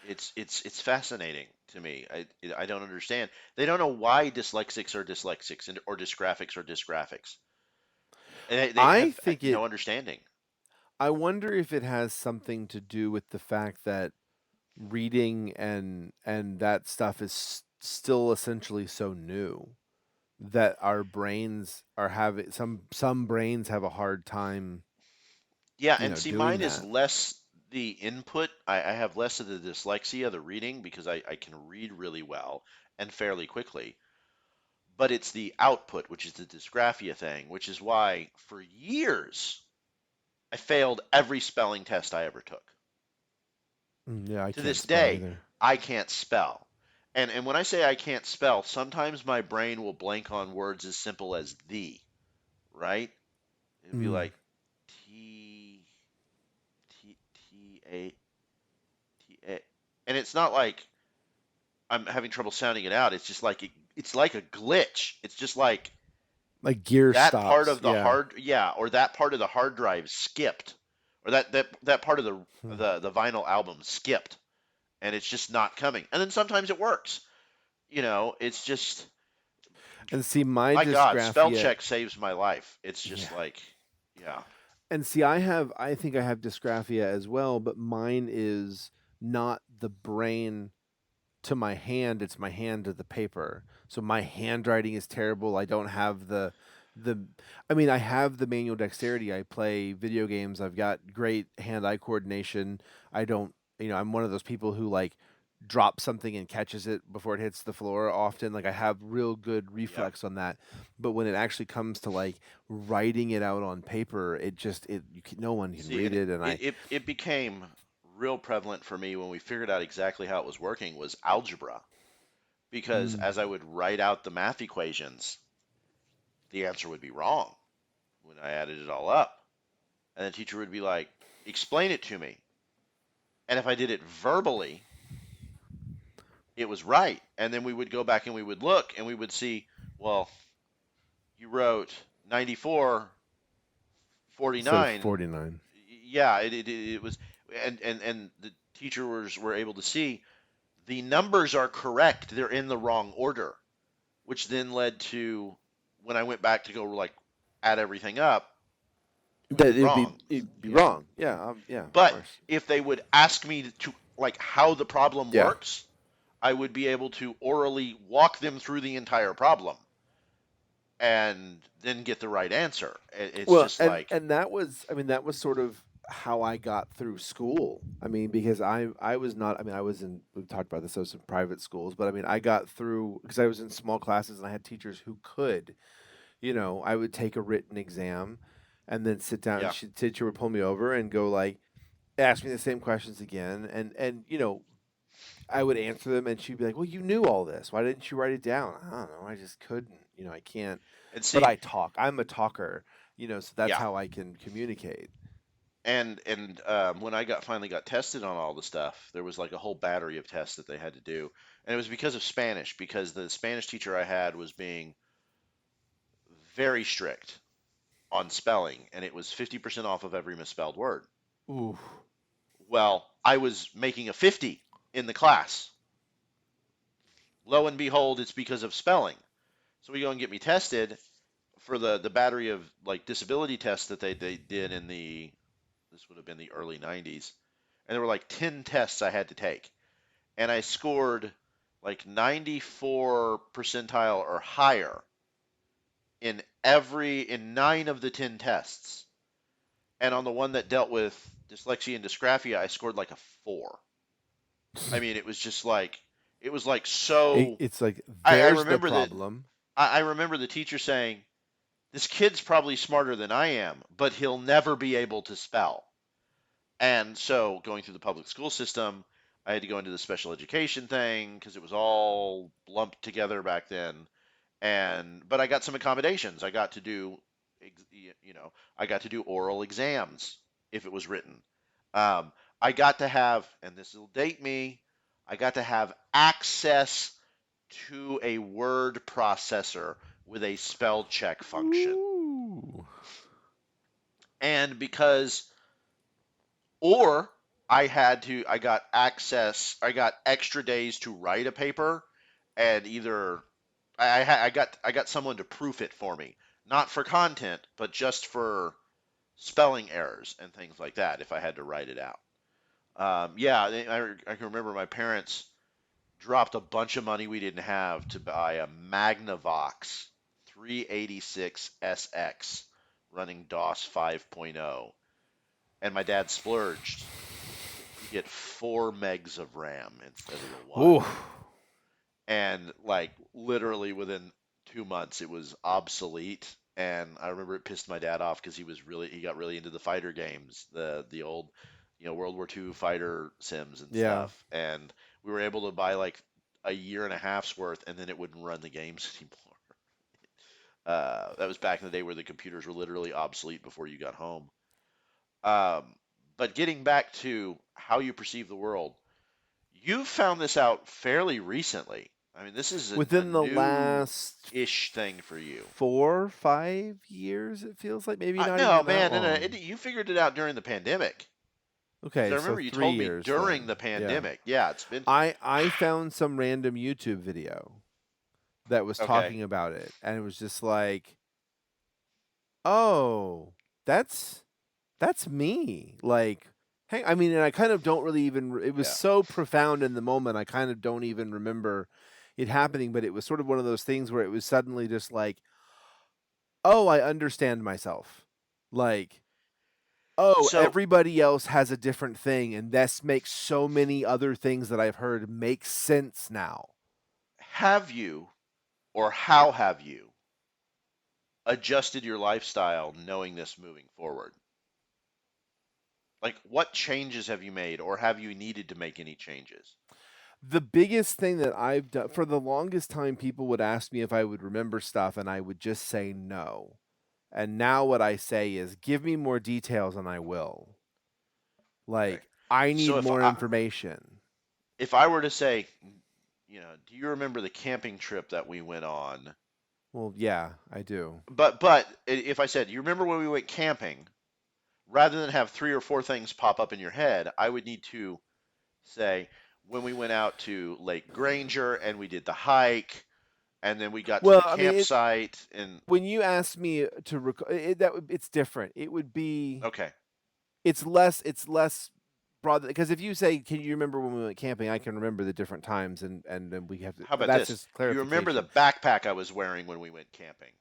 it's fascinating to me. I don't understand. They don't know why dyslexics are dyslexics or dysgraphics are dysgraphics, and they I have think it. no understanding. I wonder if it has something to do with the fact that reading and that stuff is still essentially so new that our brains are having some brains have a hard time, Yeah, and see, doing mine is that. less the input. I have less of the dyslexia, the reading, because I can read really well and fairly quickly. But it's the output, which is the dysgraphia thing, which is why for years I failed every spelling test I ever took. Yeah, I To can't this spell day, either. I can't spell. And when I say I can't spell, sometimes my brain will blank on words as simple as the, right? It'd be Mm. like T T T A T A, and it's not like I'm having trouble sounding it out. It's just like it's like a glitch. It's just like Like gear that part stops. of the Yeah. hard, yeah, or that part of the hard drive skipped, or that part of the Hmm. the vinyl album skipped, and it's just not coming. And then sometimes it works. It's just And see my my God, spell dysgraphia. check saves my life. It's Yeah. just like, yeah, And see, I think I have dysgraphia as well, but mine is not the brain to my hand, it's my hand to the paper. So my handwriting is terrible. I don't have the I mean, I have the manual dexterity. I play video games. I've got great hand-eye coordination. I don't, I'm one of those people who like drops something and catches it before it hits the floor often. Like I have real good Yeah. reflex on that. But when it actually comes to like writing it out on paper, it just no one can See, read and it. And it became real prevalent for me when we figured out exactly how it was working was algebra. Because mm, as I would write out the math equations, the answer would be wrong when I added it all up. And the teacher would be like, explain it to me. And if I did it verbally, it was right. And then we would go back and we would look and we would see, well, you wrote 94, instead of 49. 49. Yeah, it was, and the teachers were able to see the numbers are correct. They're in the wrong order, which then led to when I went back to go like add everything up, it would That be wrong. it'd be Yeah. wrong. Yeah, yeah, of But course. if they would ask me to like how the problem Yeah. works, I would be able to orally walk them through the entire problem and then get the right answer. It's Well, just like, and that was, I mean, that was sort of how I got through school. I mean, because I was not, I mean, I was in, we've talked about this, I was in private schools, but I mean, I got through because I was in small classes and I had teachers who could, I would take a written exam and then sit down and yeah. teacher would pull me over and go like, ask me the same questions again. And, I would answer them and she'd be like, well, you knew all this. Why didn't you write it down? I don't know. I just couldn't, I can't, And but see, I talk. I'm a talker, so that's yeah. how I can communicate. And when I finally got tested on all the stuff, there was like a whole battery of tests that they had to do, and it was because of Spanish, because the Spanish teacher I had was being very strict on spelling, and it was 50% off of every misspelled word. Ooh. Well, I was making a 50 in the class. Lo and behold, it's because of spelling. So we go and get me tested for the battery of like disability tests that they did in the this would have been the early 90s, and there were like 10 tests I had to take, and I scored like 94 percentile or higher in 9 of the 10 tests. And on the one that dealt with dyslexia and dysgraphia, I scored like a 4. I mean, it was just like it was like so. It's like I there's the remember that problem. I remember the teacher saying, "This kid's probably smarter than I am, but he'll never be able to spell." And so, going through the public school system, I had to go into the special education thing because it was all lumped together back then. And but I got some accommodations. I got to do, you know, I got to do oral exams if it was written. I got to have, and this will date me, I got to have access to a word processor with a spell check function. Ooh. And because or I got access, I got extra days to write a paper, and either I got someone to proof it for me, not for content, but just for spelling errors and things like that if I had to write it out. Yeah, I can remember my parents dropped a bunch of money we didn't have to buy a Magnavox 386 SX running DOS 5.0, and my dad splurged to get 4 megs of RAM instead of the one. Ooh. And like literally within 2 months, it was obsolete. And I remember it pissed my dad off because he got really into the fighter games, the old, World War II fighter sims and Yeah. stuff. And we were able to buy like a year and a half's worth, and then it wouldn't run the games anymore. That was back in the day where the computers were literally obsolete before you got home. Um, but getting back to how you perceive the world, you found this out fairly recently. I mean, this is a Within the last new-ish thing for you. 4, 5 years, it feels like maybe not No, even that man, no, no, long. you figured it out during the pandemic. Because I Okay, so remember you three told me years during then. the Yeah. pandemic. Yeah, it's been I found some random YouTube video that was okay. talking about it, and it was just like, oh, that's that's me. Like, hey, I mean, and I kind of don't really even. It was Yeah, so profound in the moment. I kind of don't even remember it happening, but it was sort of one of those things where it was suddenly just like, oh, I understand myself. Like, Oh, So, everybody else has a different thing, and this makes so many other things that I've heard make sense now. have you or how have you adjusted your lifestyle knowing this moving forward? Like, what changes have you made, or have you needed to make any changes? The biggest thing that I've done for the longest time, people would ask me if I would remember stuff, and I would just say no. And now what I say is, give me more details and I will. Okay. Like, I need So more information. if I were to say, do you remember the camping trip that we went on? Well, yeah, I do. But if I said, you remember when we went camping? Rather than have three or four things pop up in your head, I would need to say when we went out to Lake Granger and we did the hike, and then we got to Well, the I mean, campsite, and when you ask me to it's different. It would be okay, it's less broad because if you say, "Can you remember when we went camping?" I can remember the different times, and then we have to. how about That's this? just Do you remember the clarification. backpack I was wearing when we went camping?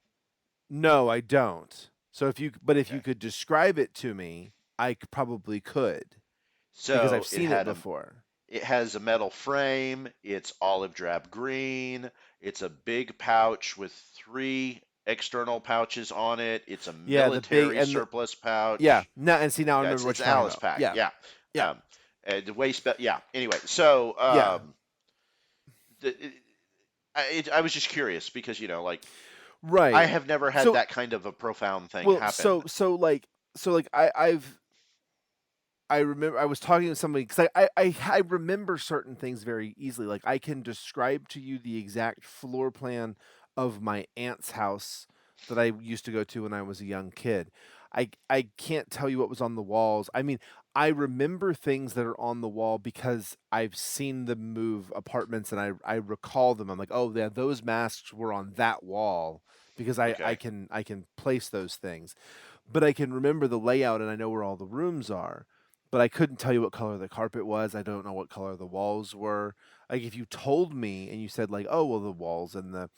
No, I don't. So if you Okay. could describe it to me, probably could because I've So seen it before. it has a metal frame, it's olive drab green, it's a big pouch with three external pouches on it, it's a Yeah, the big military and the surplus yeah. pouch. Now and see now I Yeah, remember what it's you're talking Alice about. pack. Yeah, Yeah. yeah, Um, the waist belt. Yeah. Anyway, so yeah. the, I was just curious because like I Right. have never had So that kind of a profound thing well, happen. so like I remember I was talking to somebody because I remember certain things very easily. Like I can describe to you the exact floor plan of my aunt's house that I used to go to when I was a young kid. I can't tell you what was on the walls. I mean, I remember things that are on the wall because I've seen them move apartments and I recall them. I'm like, oh yeah, those masks were on that wall because Okay. I can place those things. But I can remember the layout and I know where all the rooms are, but I couldn't tell you what color the carpet was. I don't know what color the walls were. Like if you told me and you said like, "Oh, well the walls in the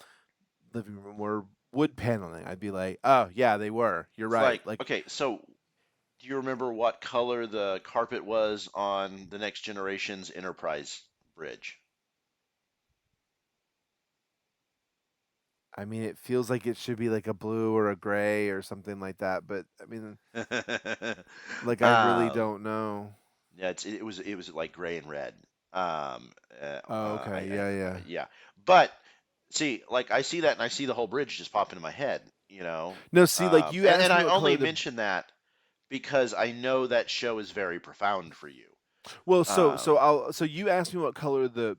living room were wood paneling." I'd be like, "Oh, yeah, they were. You're It's right." like Like okay, so do you remember what color the carpet was on the Next Generation's Enterprise bridge? I mean, it feels like it should be like a blue or a gray or something like that, but I mean, like I really um, don't know. yeah, it was like gray and red. Oh, okay. Yeah, yeah. Yeah, but see, like I see that and I see the whole bridge just pop into my head, No, see, like you and asked me I what color only the mention that because I know that show is very profound for you. Well, Um, so you asked me what color the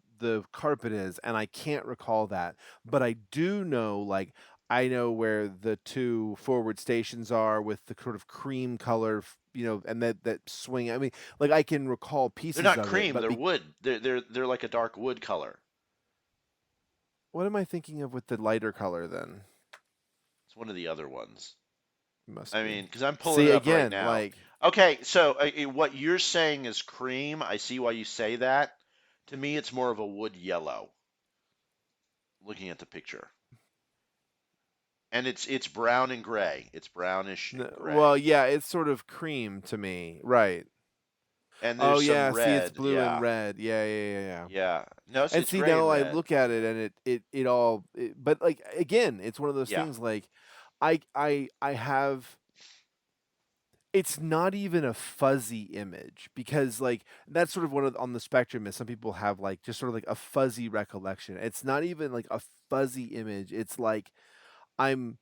carpet is, and I can't recall that, but I do know like I know where the two forward stations are with the sort of cream color, and that swing. I mean, like I can recall they're pieces not of it, cream, but they're wood. They're like a dark wood color. what am I thinking of with the lighter color then? It's one of the other ones. Must I be. mean, because I'm pulling See it up right again, now. like Okay, so what you're saying is cream. I see why you say that. To me, it's more of a wood yellow, looking at the picture. And it's brown and gray. It's brownish and well, gray. yeah, it's sort of cream to me, right? And Oh there's some yeah, see, it's red. blue and Yeah. red. Yeah, yeah, yeah, yeah. Yeah. No, And it's see, gray now and I red. look at it and but like again, it's one of those Yeah. things like I have it's not even a fuzzy image because like that's sort of one of on the spectrum is some people have like just sort of like a fuzzy recollection. It's not even like a fuzzy image. It's like I'm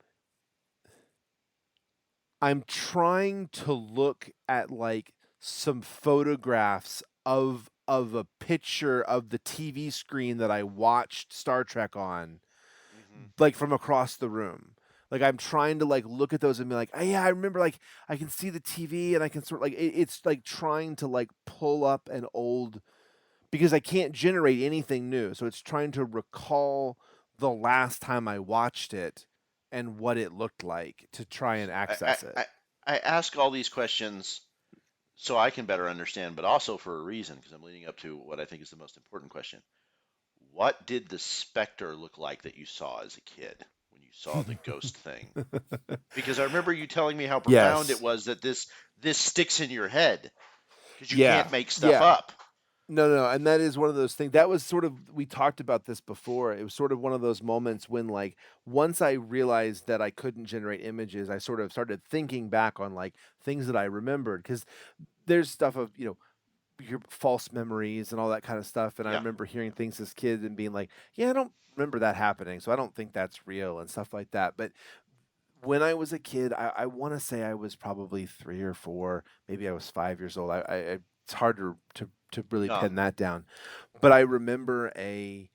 I'm trying to look at like some photographs of a picture of the TV screen that I watched Star Trek on, Hmm. like from across the room. Like I'm trying to like look at those and be like, oh yeah, I remember like I can see the TV and I can sort of like it's like trying to like pull up an old because I can't generate anything new. So it's trying to recall the last time I watched it and what it looked like to try and I, I, access it. I, I ask all these questions so I can better understand, but also for a reason, because I'm leading up to what I think is the most important question. What did the specter look like that you saw as a kid you saw the ghost thing? Because I remember you telling me how profound it Yes. was that this sticks in your head because you Yeah. can't make stuff Yeah. up. No, no, and that is one of those things that was sort of we talked about this before. It was sort of one of those moments when, like, once I realized that I couldn't generate images, I sort of started thinking back on, like, things that I remembered because there's stuff of, your false memories and all that kind of stuff, and I Yeah. remember hearing Yeah. things as kids and being like, "Yeah, I don't remember that happening, so I don't think that's real," and stuff like that, but when I was a kid, I wanna say I was probably 3 or 4, maybe I was 5 years old. It's hard to really pin Young. that down, but I remember a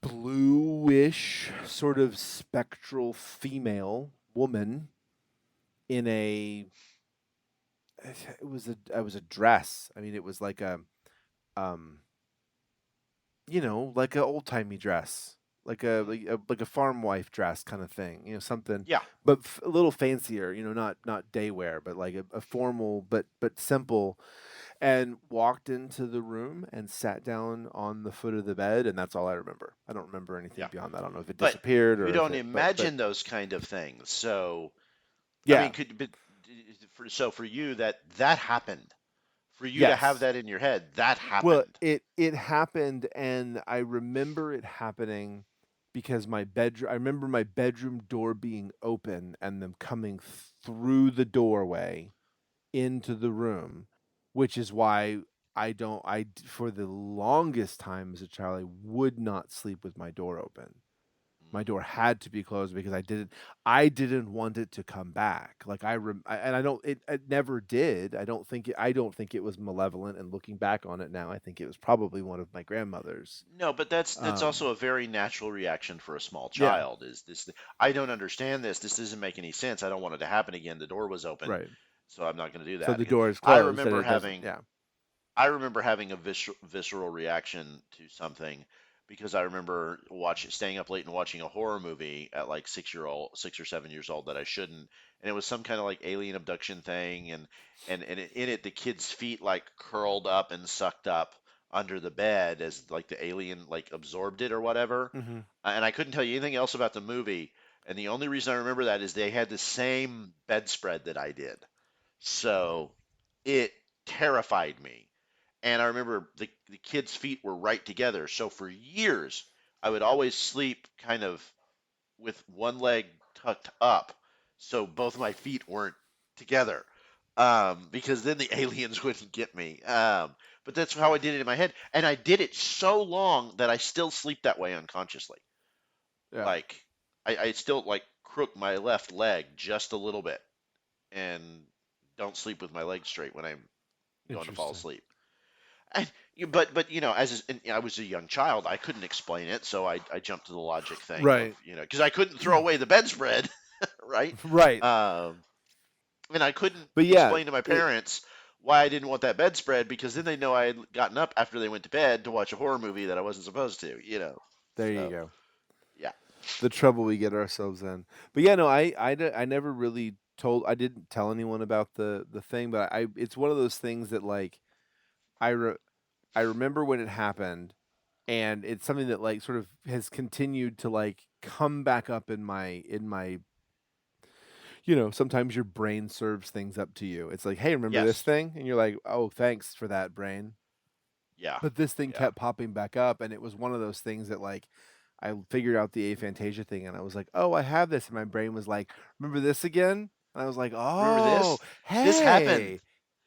bluish, sort of spectral female woman in a it was a dress. I mean, it was like um, like a old-timey dress, Hmm. like a farm wife dress kinda thing, something, Yeah. but a little fancier, not day wear, but like a formal but simple, and walked into the room and sat down on the foot of the bed, and that's all I remember. I don't remember anything Yeah. beyond that. I don't know if it But disappeared you or if don't it but imagine those kind of things. So, I mean, yeah. for you that happened. For you to have Yes. that in your head, that Well, happened. it happened, and I remember it happening because I remember my bedroom door being open and them coming through the doorway into the room, which is why for the longest time as a child, I would not sleep with my door open. My Mm. door had to be closed because I didn't want it to come back. Like and I don't it never did. I don't think it was malevolent, and looking back on it now, I think it was probably one of my grandmother's. No, but that's Um also a very natural reaction for a small yeah, child. Is this? I don't understand this. This doesn't make any sense. I don't want it to happen again. The door was open, right. so I'm not going to do So that. the Because door is I closed and remember it doesn't having yeah. I remember having a visceral reaction to something because I remember staying up late and watching a horror movie at like 6 or 7 years old that I shouldn't, and it was some kind of like alien abduction thing, in it the kid's feet like curled up and sucked up under the bed as like the alien like absorbed it or whatever, Mhm. and I couldn't tell you anything else about the movie, and the only reason I remember that is they had the same bedspread that I did, so it terrified me. And I remember the kid's feet were right together. So for years, I would always sleep kind of with one leg tucked up, so both my feet weren't together. Because then the aliens wouldn't get me. But that's how I did it in my head, and I did it so long that I still sleep that way unconsciously. Yeah, Like I still like crook my left leg just a little bit, and don't sleep with my leg straight when I'm going to fall interesting. asleep. And, but I was a young child, I couldn't explain it, so I jumped to the logic thing of Right. because I couldn't throw away the bedspread, right? Right. Um, and I couldn't But yeah, explain to my it parents why I didn't want that bedspread because then they know I had gotten up after they went to bed to watch a horror movie that I wasn't supposed to. there you So go. yeah, The trouble we get ourselves in. But yeah, no, I never really I didn't tell anyone about the thing, but it's one of those things that like I re, I remember when it happened, and it's something that like sort of has continued to like come back up in my sometimes your brain serves things up to you. It's like, "Hey, remember this yes, thing?" And you're like, "Oh, thanks for that, brain." yeah, But this thing yeah. kept popping back up, and it was one of those things that, like, I figured out the Aphantasia thing, and I was like, "Oh, I have this," and my brain was like, "Remember this again?" And I was like, Remember "Oh, this? This happened. hey,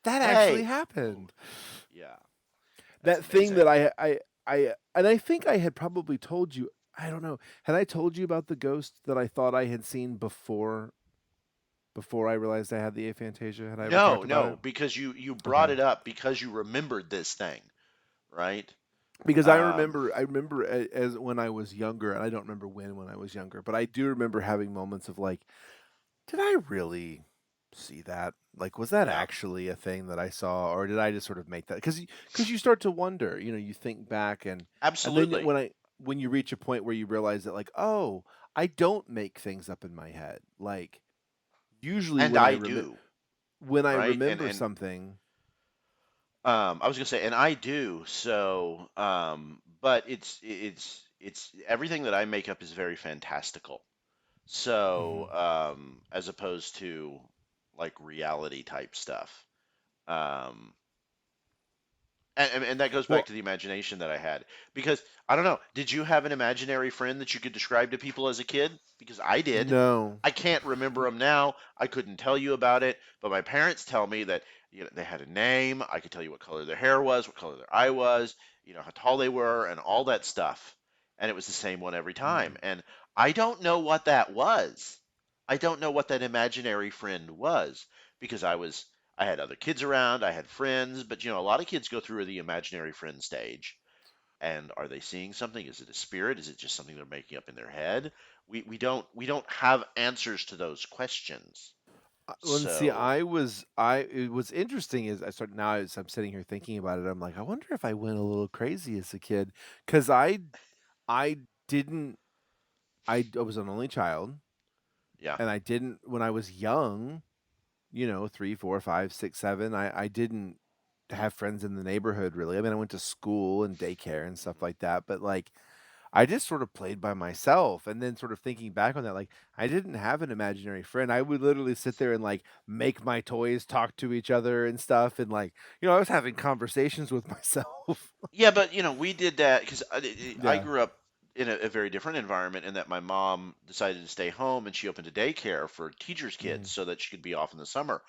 that actually Hey, oh, happened." yeah, that's That thing amazing. that and I think I had probably told you, I don't know, had I told you about the ghost that I thought I had seen before I realized I had the Aphantasia? Had I ever No, talked about no, it? because you brought Okay. it up because you remembered this thing, right? Because Um, I remember as when I was younger, and I don't remember when I was younger, but I do remember having moments of like, did I really see that? Like, was that yeah, actually a thing that I saw, or did I just sort of make that? Because you start to wonder, you think back, and then absolutely. when you reach a point where you realize that, like, oh, I don't make things up in my head. Like, usually And I do, when I right? And remember and something, I was gonna say, and I do. But it's everything that I make up is very fantastical. So, Mhm. as opposed to like reality type stuff. Um, and that goes back Well, to the imagination that I had. Because I don't know, did you have an imaginary friend that you could describe to people as a kid? Because I did. no. I can't remember them now. I couldn't tell you about it, but my parents tell me that they had a name. I could tell you what color their hair was, what color their eye was, how tall they were, and all that stuff. And it was the same one every time. Mm. And I don't know what that was. I don't know what that imaginary friend was because I had other kids around, I had friends, but a lot of kids go through the imaginary friend stage. And are they seeing something? Is it a spirit? Is it just something they're making up in their head? We don't have answers to those questions. Well, and see, So it was interesting is I started now as I'm sitting here thinking about it, I'm like, I wonder if I went a little crazy as a kid because I didn't, I was an only child, yeah. and I didn't when I was young, 3, 4, 5, 6, 7. I didn't have friends in the neighborhood really. I mean, I went to school and daycare and stuff Mhm. like that, but like I just sort of played by myself. And then sort of thinking back on that, like I didn't have an imaginary friend. I would literally sit there and like make my toys talk to each other and stuff. And like, I was having conversations with myself. Yeah, but we did that because I Yeah. grew up in a very different environment in that my mom decided to stay home and she opened a daycare for teachers' kids Mhm. so that she could be off in the summer.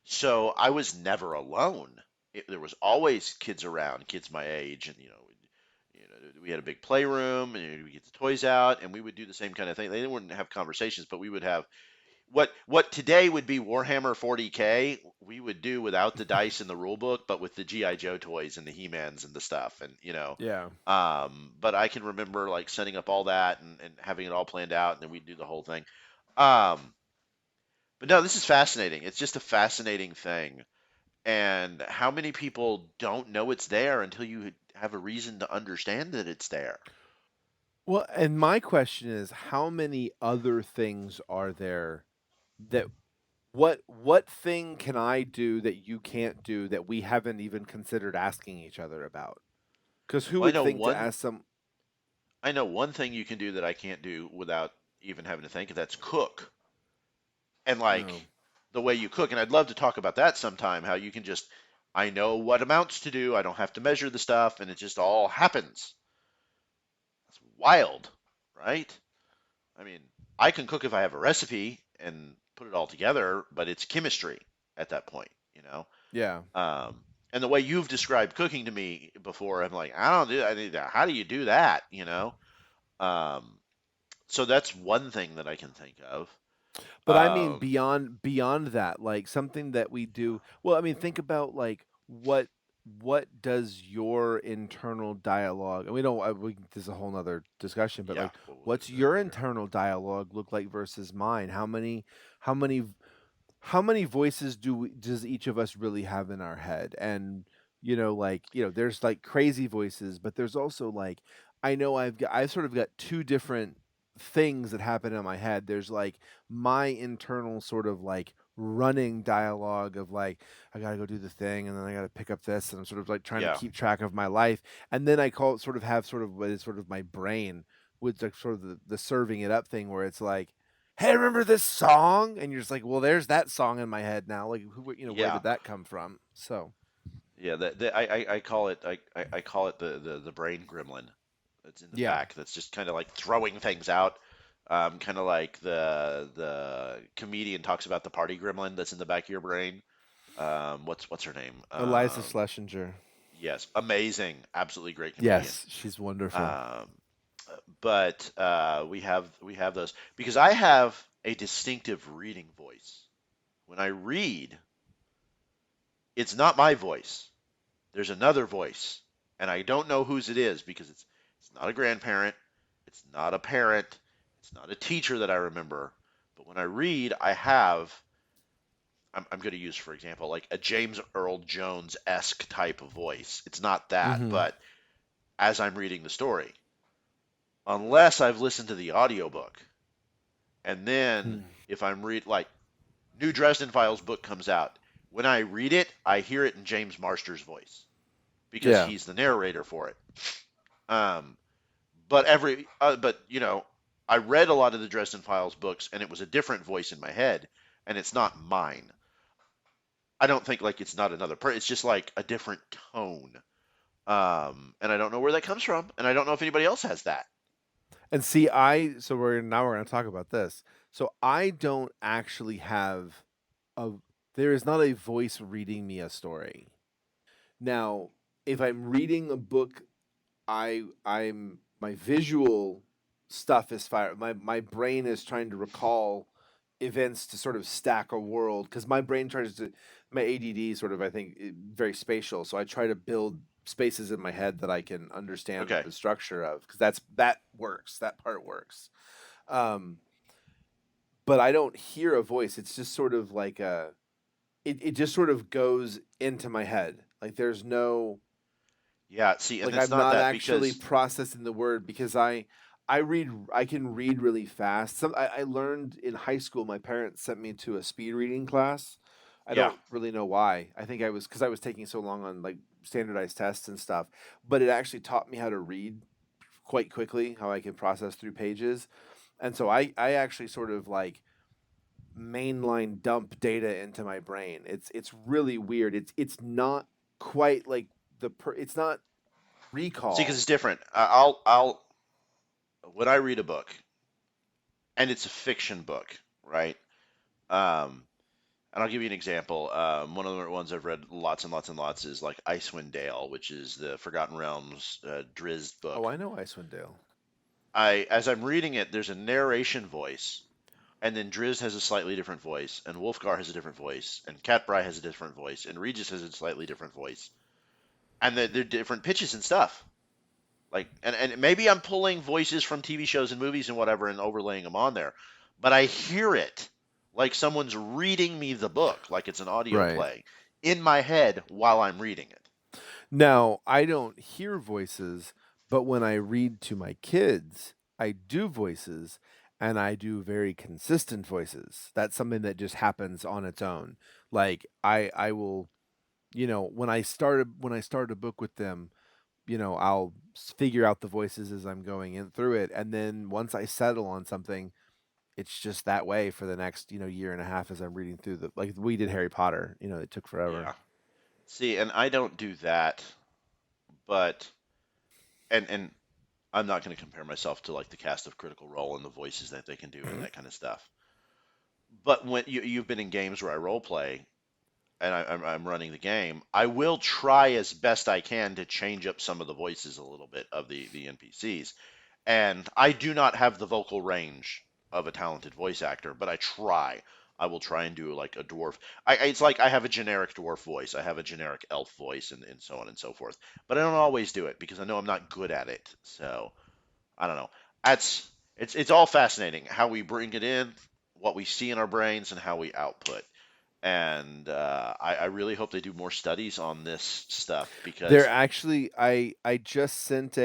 So I was never alone. There was always kids around, kids my age, and we had a big playroom, and we get the toys out, and we would do the same kind of thing. They wouldn't have conversations, but we would have what today would be Warhammer 40K. We would do without the dice in the rule book, but with the GI Joe toys and the He-Mans and the stuff, and Yeah. But I can remember like setting up all that and having it all planned out, and then we'd do the whole thing. Um, but no, this is fascinating. It's just a fascinating thing. And how many people don't know it's there until you have a reason to understand that it's there? Well, and my question is, how many other things are there that what thing can I do that you can't do that we haven't even considered asking each other about? Because who Well, would think to ask some? I know one thing you can do that I can't do without even having to think, and that's cook. And like No. the way you cook, and I'd love to talk about that sometime, how you can just I know what amounts to do, I don't have to measure the stuff, and it just all happens. It's wild, right? I mean, I can cook if I have a recipe and put it all together, but it's chemistry at that point. Yeah. Um, and the way you've described cooking to me before, I'm like, I don't do that. I need that. How do you do that? Um, so that's one thing that I can think of. But I mean Um, beyond that, like something that we do well, I mean, think about like what does your internal dialogue, and we don't this is a whole nother discussion, but yeah, like we'll get what's into that your later. internal dialogue look like versus mine? How many how many voices does each of us really have in our head? And like there's like crazy voices, but there's also like I know I've sort of got two different things that happen in my head. There's like my internal sort of like running dialogue of like I gotta go do the thing, and then I gotta pick up this, and I'm sort of like trying to Yeah, keep track of my life. And then I call it sort of have sort of what is sort of my brain with like sort of the serving it up thing where it's like, "Hey, remember this song?" And you're just like, "Well, there's that song in my head now. Like, where yeah, did that come from?" So, yeah. I call it I call it the brain gremlin that's in the yeah, back. That's just kind of like throwing things out. Kind of like the comedian talks about the party gremlin that's in the back of your brain. What's her name? Eliza Schlesinger. Yes, amazing, absolutely great comedian. Yes, she's wonderful. Um, but we have those because I have a distinctive reading voice. When I read, it's not my voice. There's another voice, and I don't know whose it is because it's not a grandparent, it's not a parent, it's not a teacher that I remember. But when I read, I'm going to use, for example, like a James Earl Jones esque type of voice. It's not that, Mhm. but as I'm reading the story, unless I've listened to the audiobook, and then Hmm. if I'm read like New Dresden Files book comes out, when I read it, I hear it in James Marsters' voice because Yeah. he's the narrator for it. Um, but I read a lot of the Dresden Files books, and it was a different voice in my head, and it's not mine. I don't think like it's not another person. It's just like a different tone. And I don't know where that comes from, and I don't know if anybody else has that. And see, I so we're going to talk about this. So I don't actually have a there is not a voice reading me a story. Now, if I'm reading a book, I'm my visual stuff is fire. My brain is trying to recall events to sort of stack a world because my brain tries to my ADD sort of I think very spatial. So I try to build spaces in my head that I can understand Okay. the structure of because that works. That part works. Um, but I don't hear a voice. It's just sort of like it just sort of goes into my head. Like there's no Yeah, see, and like it's I'm not not that actually because processing the word because I can read really fast. I learned in high school. My parents sent me to a speed reading class. I yeah. don't really know why. I think I was because I was taking so long on like standardized tests and stuff. But it actually taught me how to read quite quickly, how I can process through pages. And so I actually sort of like mainline dump data into my brain. It's really weird. It's not quite like it's not See, because recall. it's different. I'll when I read a book, and it's a fiction book, right? Um, and I'll give you an example. One of the ones I've read lots and lots and lots is like Icewind Dale, which is the Forgotten Realms Drizzt Oh, book. I know Icewind Dale. As I'm reading it, there's a narration voice, and then Drizzt has a slightly different voice, and Wolfgar has a different voice, and Catbrai has a different voice, and Regis has a slightly different voice, and they're different pitches and stuff. Like, and maybe I'm pulling voices from TV shows and movies and whatever and overlaying them on there, but I hear it like someone's reading me the book, like it's an audio Right. play in my head while I'm reading it. Now, I don't hear voices, but when I read to my kids, I do voices and I do very consistent voices. That's something that just happens on its own. Like I will, when I start a book with them, I'll figure out the voices as I'm going in through it and then once I settle on something, it's just that way for the next, year and a half as I'm reading through the like we did Harry Potter, it took forever. Yeah. See, and I don't do that, but and I'm not going to compare myself to like the cast of Critical Role and the voices that they can do and that kind of stuff. But when you've been in games where I role play, and I'm running the game, I will try as best I can to change up some of the voices a little bit of the NPCs. And I do not have the vocal range of a talented voice actor, but I try. I will try and do like a dwarf. It's like I have a generic dwarf voice, I have a generic elf voice, and so on and so forth. But I don't always do it because I know I'm not good at it. So I don't know. That's it's all fascinating how we bring it in, what we see in our brains, and how we output. And I really hope they do more studies on this stuff There because, actually I just sent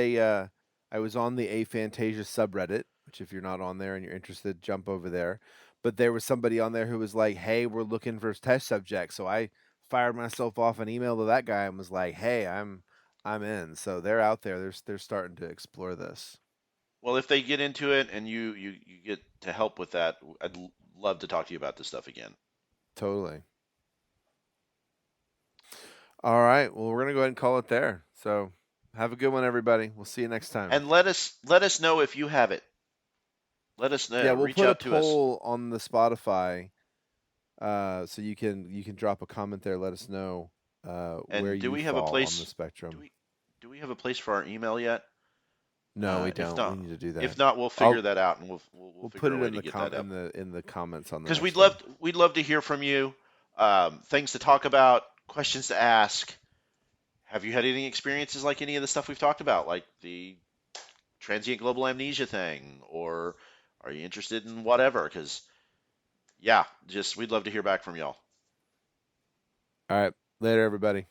I was on the Aphantasia subreddit, which if you're not on there and you're interested, jump over there. But there was somebody on there who was like, "Hey, we're looking for test subjects." So I fired myself off an email to that guy and was like, "Hey, I'm in." So they're out there. They're starting to explore this. well, if they get into it and you get to help with that, love to talk to you about this stuff again. Totally. All right. Well, we're gonna go ahead and call it there. So have a good one, everybody. We'll see you next time. And let us know if you have it. Let us Yeah, we'll reach put a out to us. poll on the Spotify so you can drop a comment there. Let us know where And do you we have a fall on the place? Do spectrum. we do we have a place for our email yet? No, we If don't. We not, need to do if that. not, we'll figure I'll that out and we'll we'll figure put a it way in to the get that up. in the comments on the Because next one. we'd love to hear from you. Things to talk about, questions to ask. Have you had any experiences like any of the stuff we've talked about, like the transient global amnesia thing, or are you interested in whatever? Because yeah, just we'd love to hear back from y'all. All right, later, everybody.